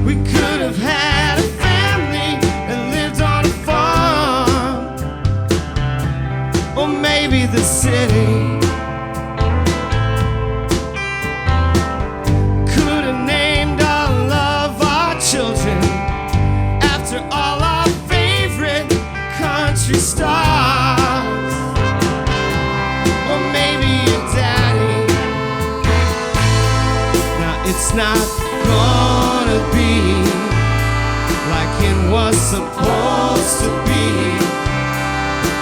[SPEAKER 12] We could have had a family that lived on a farm, or maybe the city. Could have named all of our children after all our favorite country stars, or maybe your daddy. Now it's not gonna be like it was supposed to be.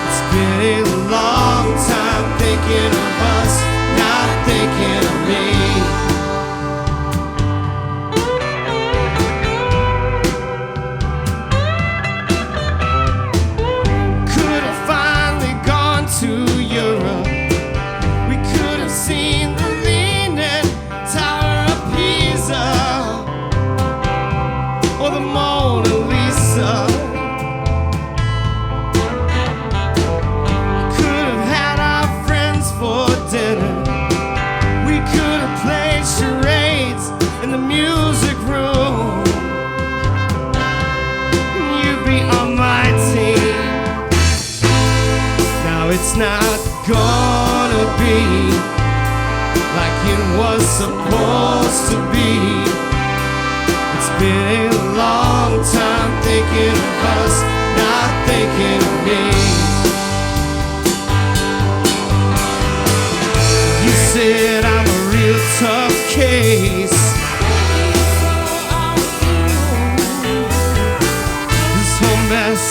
[SPEAKER 12] It's been a long time thinking of us, not thinking of me. Could have finally gone to Europe. We could have seen the Leaning Tower of Pisa, or the Mona Lisa. Could have had our friends for dinner. We could have played charades in the music room. You'd be on my team. Now it's not gonna be like it was supposed to be. It's been a long time thinking of us, not thinking of me. You said I'm a real tough case. This whole mess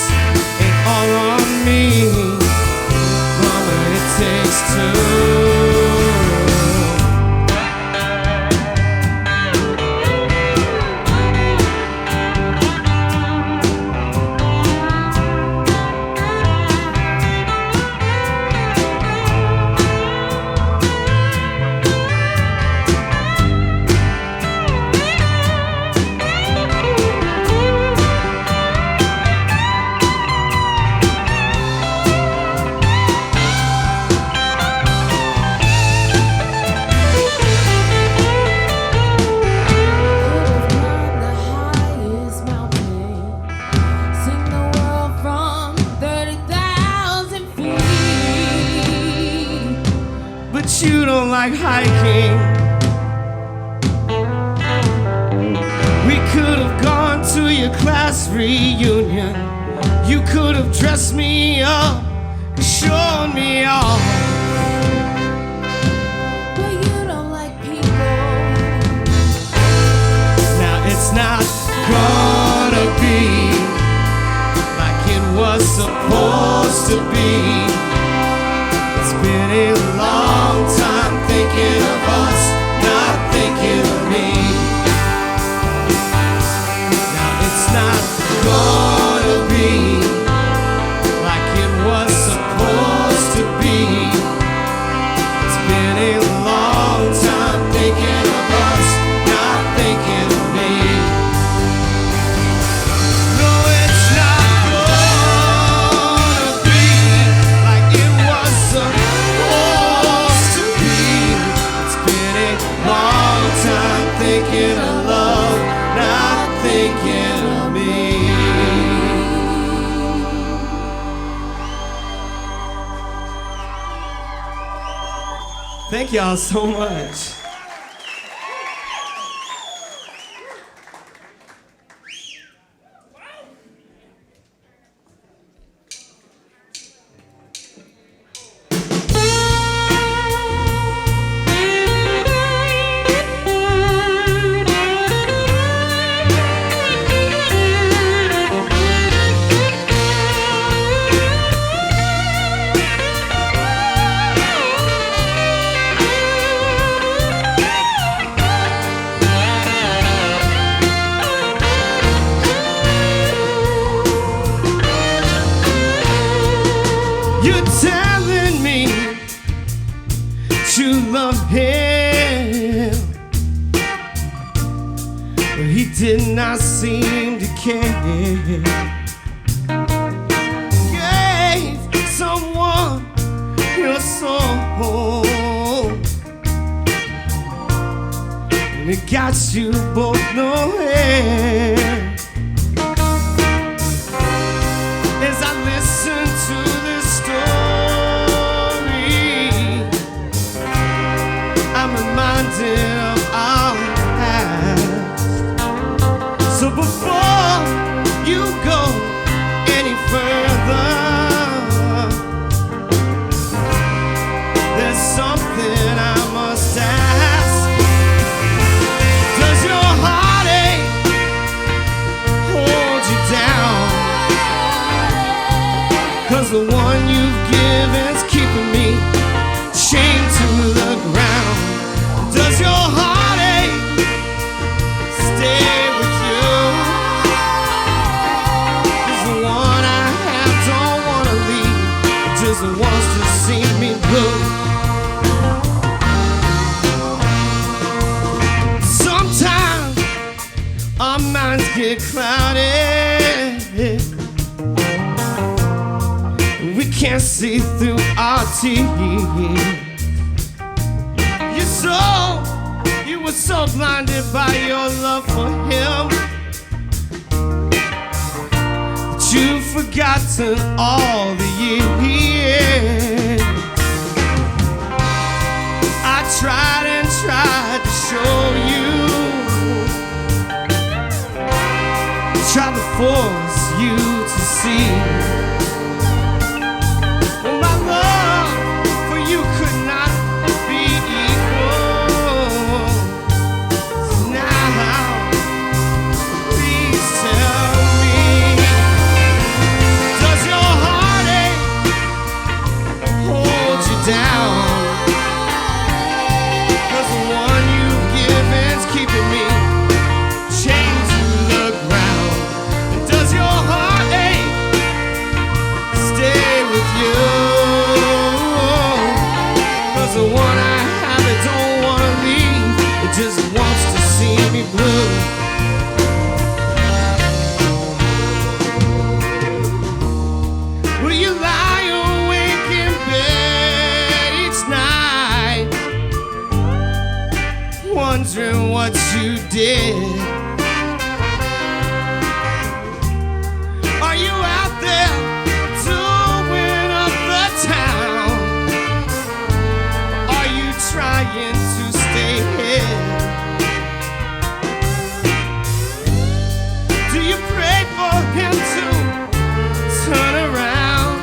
[SPEAKER 12] ain't all on me. Mama, it takes two. You don't like hiking. We could have gone to your class reunion. You could have dressed me up and shown me off. But you don't like people. Now it's not gonna be like it was supposed to be. It's been a long time thinking of us, not thinking of me. Now it's not gonna be like it was supposed to be. It's been a long time thinking of us, not thinking of me. No, it's not gonna be like it was supposed to be. thinking of love, not thinking of me. Thank y'all so much. You're telling me to love him, but he did not seem to care. Gave someone your soul, and it got you both nowhere. As I listen to this story, I'm reminded of our past. So before you go any further, there's something I must ask. Does your heartache hold you down? 'Cause the one you've given's keeping me chained to the ground. Does your heartache stay with you? 'Cause the one I have don't wanna leave, it just wants to see me blue. Sometimes our minds get clouded, we can't see through our teeth. You were so blinded by your love for him that you've forgotten all the years. I tried and tried to show you, tried to force you to see. My love for you could not be equal. So now, please tell me, does your heartache hold you down? 'Cause the one you've given's keeping me chained to the ground. And does your heartache stay with you? 'Cause the one I have, it don't wanna leave, it just wants to see me blue. Will you lie awake in bed each night, wondering what you did? Are you out there doing up the town? Are you trying to stay here? Do you pray for him to turn around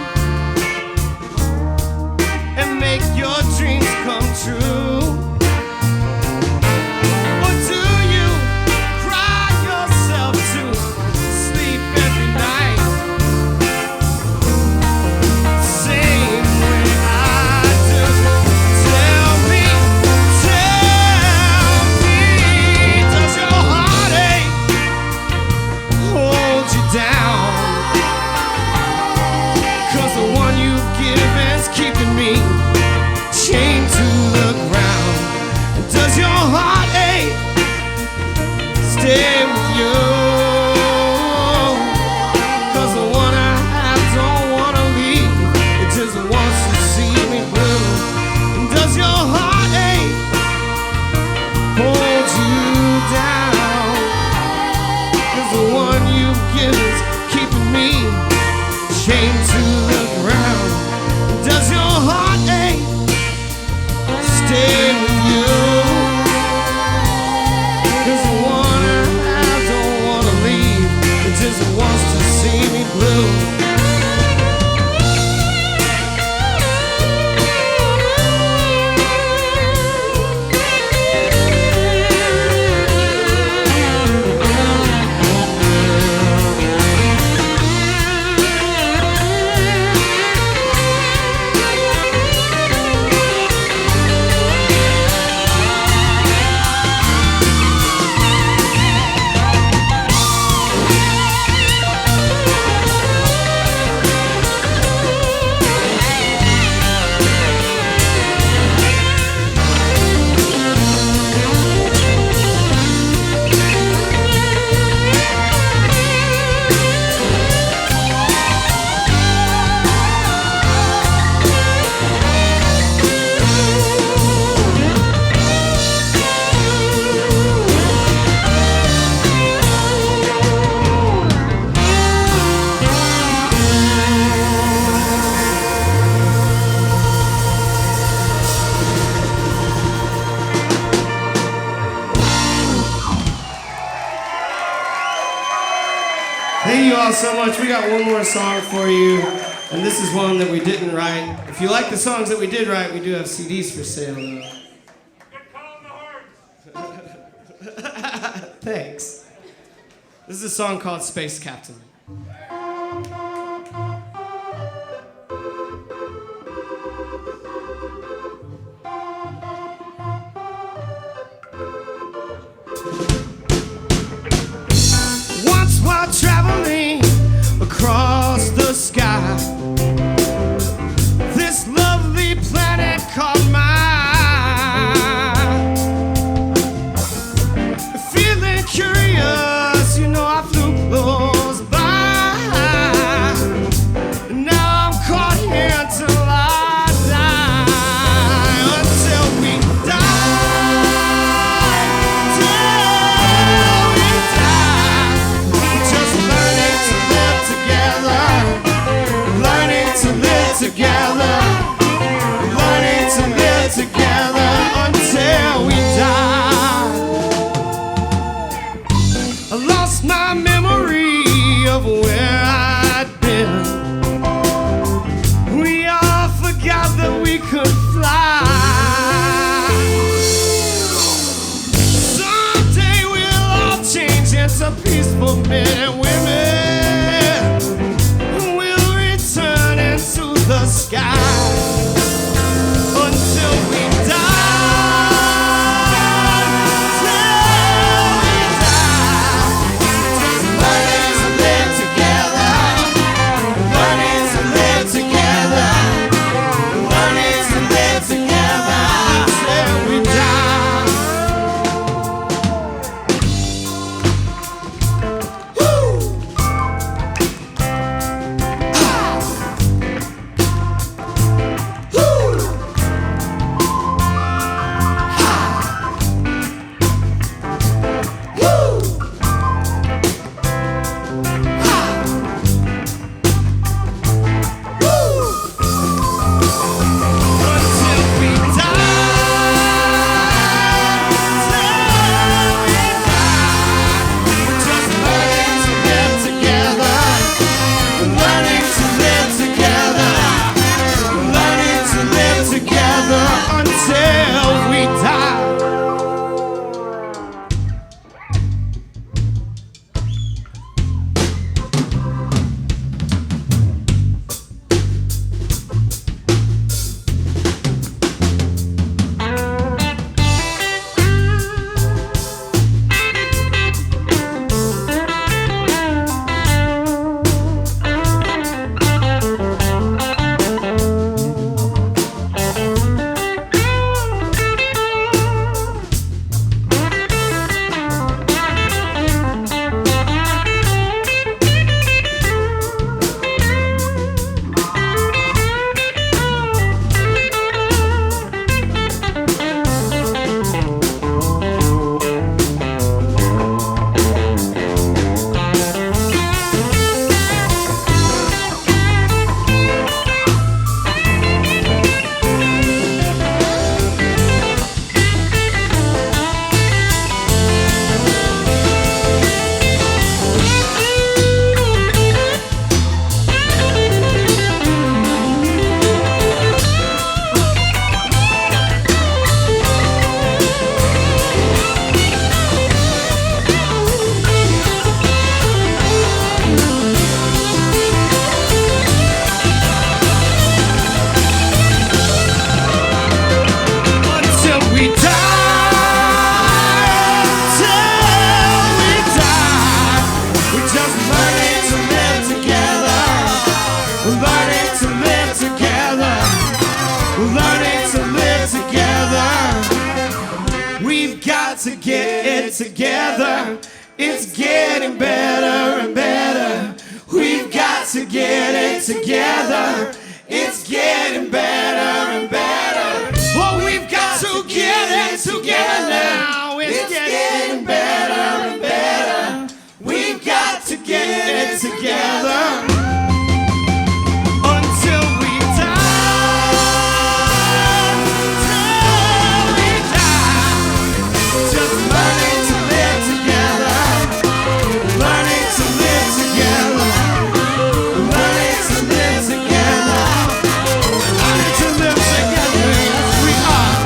[SPEAKER 12] and make your dreams come true? Or do you cry yourself to sleep every night, same way I do? Tell me, does your heartache hold you down? 'Cause the one you've given's keeping me chained to the ground. Does your heartache stay with you? 'Cause the one I have don't wanna leave, it just wants to see me blue. Does your heartache hold you chained to the ground. Does your heart ache? Stay with you. 'Cause the one I don't wanna leave, it just wants to see me blue. Thank you all so much. We got one more song for you, and this is one that we didn't write. If you like the songs that we did write, we do have CDs for sale, though. Thanks. This is a song called Space Captain. Once while traveling across the sky, this lovely planet caught my eye. Feeling curious, you know, I flew close by. Now I'm caught here till I die. Until we die, till we die. Just learning to live together, learning to live together, learning to live together until we die. I lost my memory of where I'd been. We all forgot that we could fly. Someday we'll all change into peaceful men and women. We'll return into the sky. Until we die, till we die. Just learning to live together, learning to live together, learning to live together until we die. Woo! get it together. It's getting better and better. We've got to get it together. It's getting better and better. Well, we've got to get it together now. It's getting better and better. We've got to get it together. Until we die. Until we die. Just learning to live together. Learning to live together. Learning to live together. Learning to live together. Yes, we are.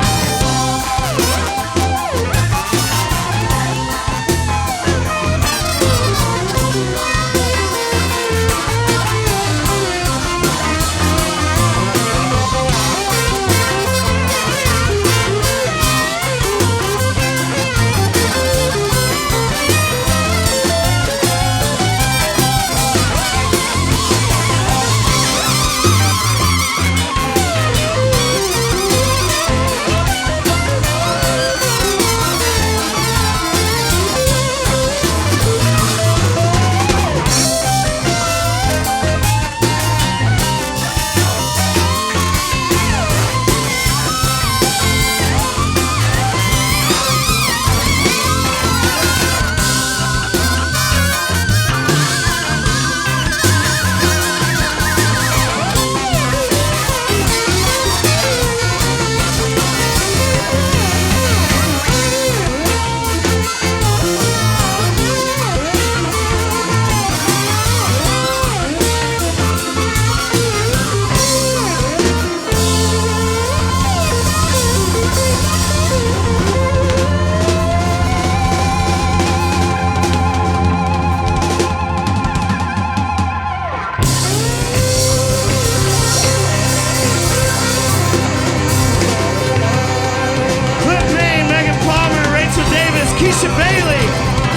[SPEAKER 12] Clint Payne, Megan Palmer, Rachel Davis, Keisha Bailey,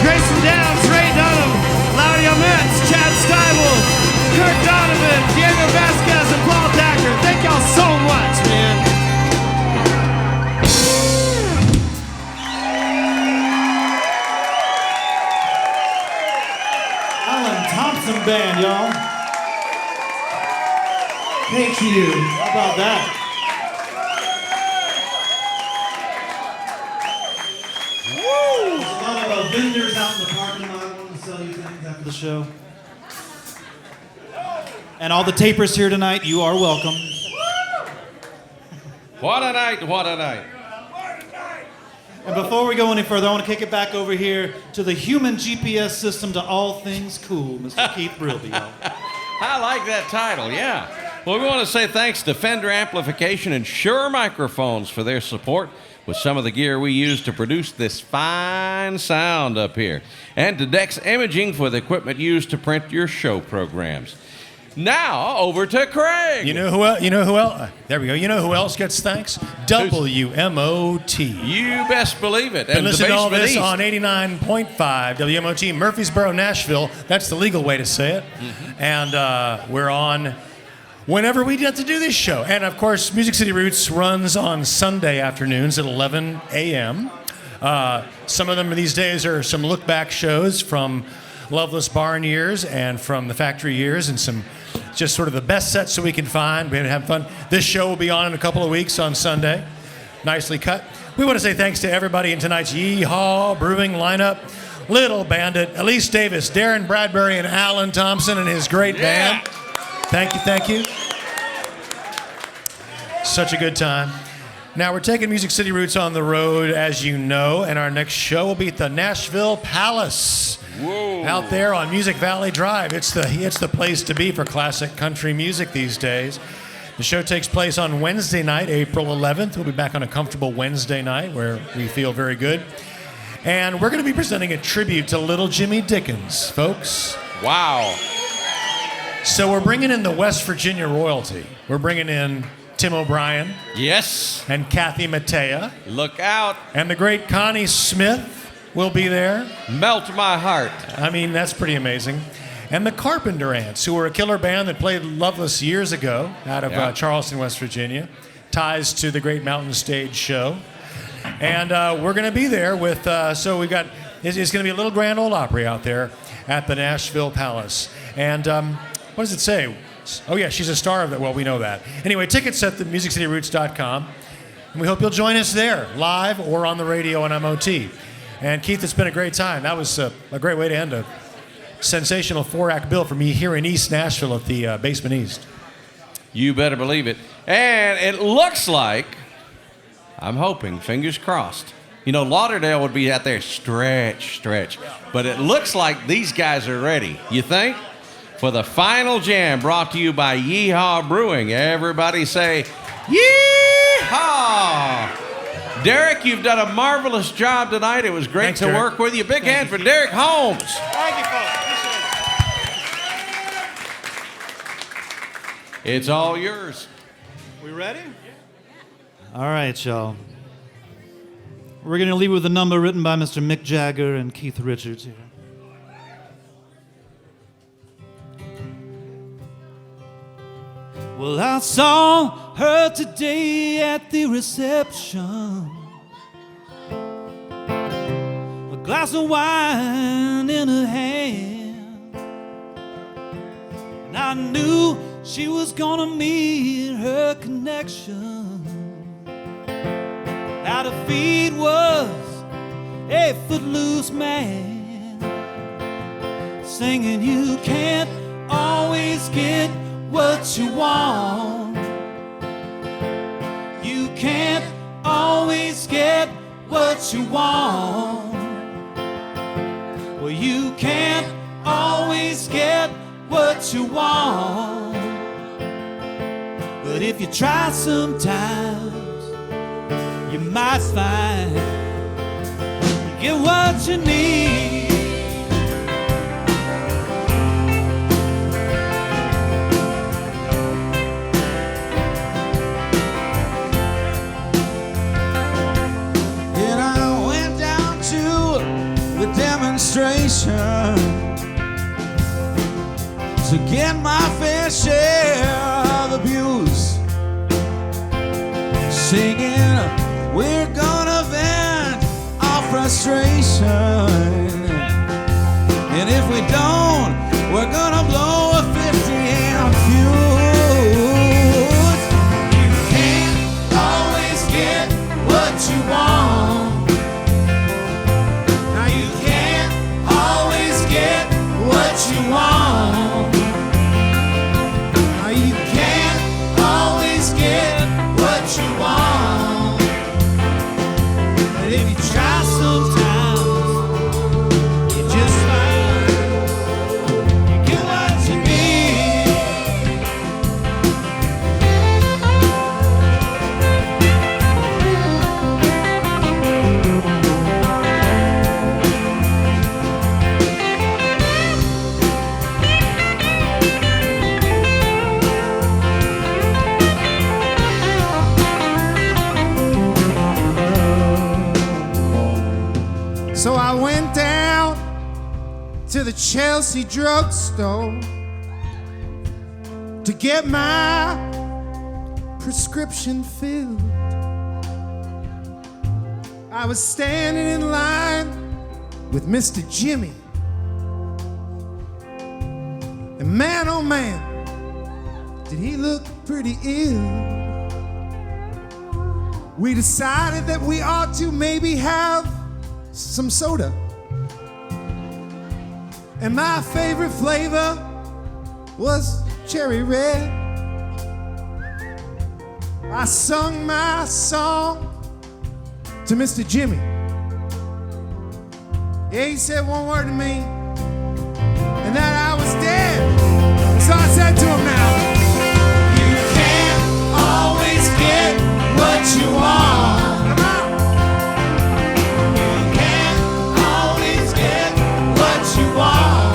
[SPEAKER 12] Grayson Downs, Ray Dunham, Laudia Metz, Chad Stiebel, Kirk Donovan, Diego Vasquez, and Paul Dacker. Thank y'all so much, man.
[SPEAKER 3] Thompson Band, y'all. Thank you. How about that? There's a lot of vendors out in the parking lot wanting to sell you things after the show. And all the tapers here tonight, you are welcome.
[SPEAKER 2] What a night, what a night.
[SPEAKER 3] And before we go any further, I want to kick it back over here to the human GPS system to all things cool, Mr. Keith Brilby, y'all.
[SPEAKER 2] I like that title, yeah. Well, we want to say thanks to Fender Amplification and Shure Microphones for their support with some of the gear we use to produce this fine sound up here. And to Dex Imaging for the equipment used to print your show programs. Now, over to Craig.
[SPEAKER 4] You know who else? There we go. You know who else gets thanks? WMOT.
[SPEAKER 2] You best believe it.
[SPEAKER 4] Been
[SPEAKER 2] And the
[SPEAKER 4] listening to all
[SPEAKER 2] Basement
[SPEAKER 4] this
[SPEAKER 2] East.
[SPEAKER 4] on 89.5 WMOT, Murfreesboro, Nashville. That's the legal way to say it. And we're on whenever we get to do this show. And, of course, Music City Roots runs on Sunday afternoons at 11 a.m. Some of them these days are some look-back shows from Loveless Barn years and from the Factory years, and some just sort of the best sets that we can find. We're going to have fun. This show will be on in a couple of weeks on Sunday. Nicely cut. We want to say thanks to everybody in tonight's Yeehaw Brewing lineup. Little Bandit, Elise Davis, Darrin Bradbury, and Alan Thompson and his great band. Thank you, thank you. Such a good time. Now, we're taking Music City Roots on the road, as you know, and our next show will be at the Nashville Palace.
[SPEAKER 2] Whoa.
[SPEAKER 4] Out there on Music Valley Drive. It's the place to be for classic country music these days. The show takes place on Wednesday night, April 11th. We'll be back on a comfortable Wednesday night where we feel very good. And we're going to be presenting a tribute to little Jimmy Dickens, folks.
[SPEAKER 2] Wow.
[SPEAKER 4] So we're bringing in the West Virginia royalty. We're bringing in Tim O'Brien.
[SPEAKER 2] Yes.
[SPEAKER 4] And Kathy Mattea.
[SPEAKER 2] Look out.
[SPEAKER 4] And the great Connie Smith will be there.
[SPEAKER 2] Melt my heart.
[SPEAKER 4] I mean, that's pretty amazing. And the Carpenter Ants, who were a killer band that played Loveless years ago out of Charleston, West Virginia. Ties to the Great Mountain Stage Show. And we're going to be there with, so we've got, it's going to be a little Grand Ole Opry out there at the Nashville Palace. And what does it say? Oh, yeah, she's a star of it. Well, we know that. Anyway, tickets at themusiccityroots.com. And we hope you'll join us there, live or on the radio on MOT. And Keith, it's been a great time. That was a great way to end a sensational 4-act bill for me here in East Nashville at the Basement East.
[SPEAKER 2] You better believe it. And it looks like, I'm hoping, fingers crossed. You know, Lauderdale would be out there, stretch. But it looks like these guys are ready. You think? For the final jam brought to you by Yeehaw Brewing. Everybody say, Yeehaw! Derek, you've done a marvelous job tonight. It was great
[SPEAKER 4] Thanks,
[SPEAKER 2] to
[SPEAKER 4] Derek.
[SPEAKER 2] work with you. Big hand for Derek Holmes.
[SPEAKER 12] Thank you, folks.
[SPEAKER 2] It's all yours.
[SPEAKER 12] We ready?
[SPEAKER 3] All right, y'all. We're going to leave with a number written by Mr. Mick Jagger and Keith Richards here. Well, I saw her today at the reception. A glass of wine in her hand. And I knew she was gonna meet her connection. At her feet was a footloose man, singing, you can't always get what you want. You can't always get what you want. Well, you can't always get what you want. But if you try sometimes, you might find you get what you need.
[SPEAKER 5] And I went down to the demonstration to get my fair share of abuse, singing, we're gonna vent our frustration, and if we don't, we're gonna blow a 50-amp fuse. You can't always get what you want. Now you can't always get what you want. Now you can't always get what you want. But if you try sometimes, you just find you get what you need.
[SPEAKER 11] So I went down to the Chelsea drugstore to get my prescription filled. I was standing in line with Mr. Jimmy. And man, oh man, did he look pretty ill. We decided that we ought to maybe have some soda. And my favorite flavor was cherry red. I sung my song to Mr. Jimmy. Yeah, he said one word to me, and that I was dead. So I said to him, now, you can't always get what you want. Come on. You want.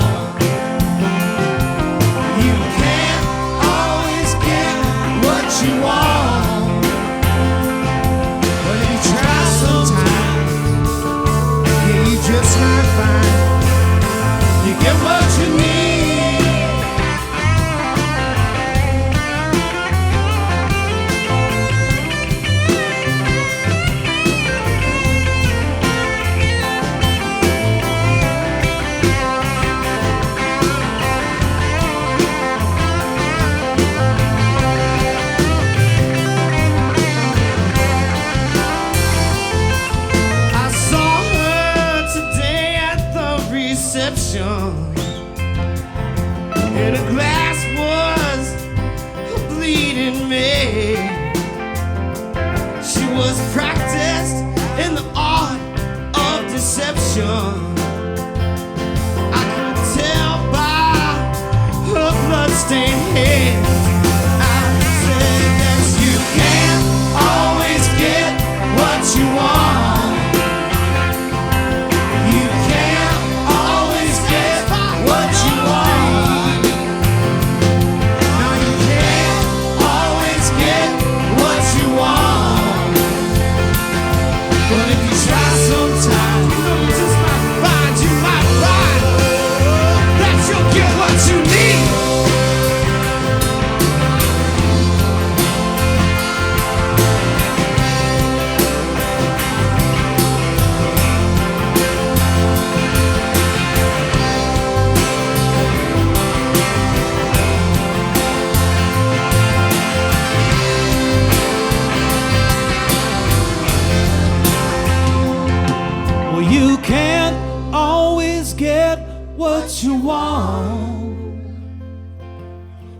[SPEAKER 11] You can't always get what you want. But if you try sometimes, yeah, you just might find you get what you need.
[SPEAKER 12] deception. And a glass was bleeding me. She was practiced in the art of deception. I could tell by her bloodstained hands. I said that you can't always get what you want. You can't always get what you want. No, you can't always get what you want. But if you try sometime, you know you just might find that you'll get what you need.
[SPEAKER 3] Well, you can't always get what you want.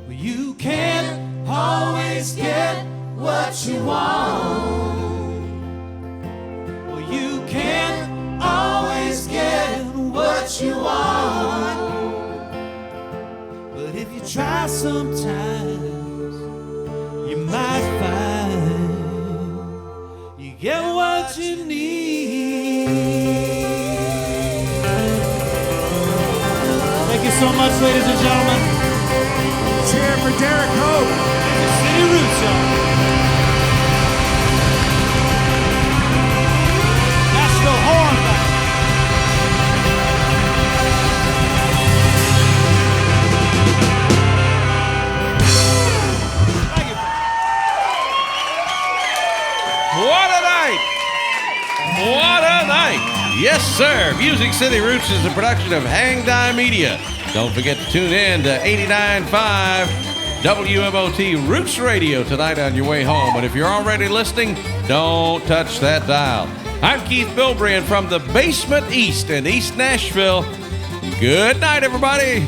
[SPEAKER 3] Well, you can't always get what you want. Well, you can't always get what you want. But if you try sometimes, you might find you get what you need. Thank you so much, ladies and gentlemen.
[SPEAKER 11] Cheer for Derek Hoke.
[SPEAKER 3] City Roots, y'all. Nashville Horn Band. Thank you.
[SPEAKER 2] What a night! What a night! Yes, sir. Music City Roots is a production of Hang Die Media. Don't forget to tune in to 89.5 WMOT Roots Radio tonight on your way home. And if you're already listening, don't touch that dial. I'm Keith Bilbrand from the Basement East in East Nashville. Good night, everybody.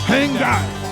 [SPEAKER 11] Hang on.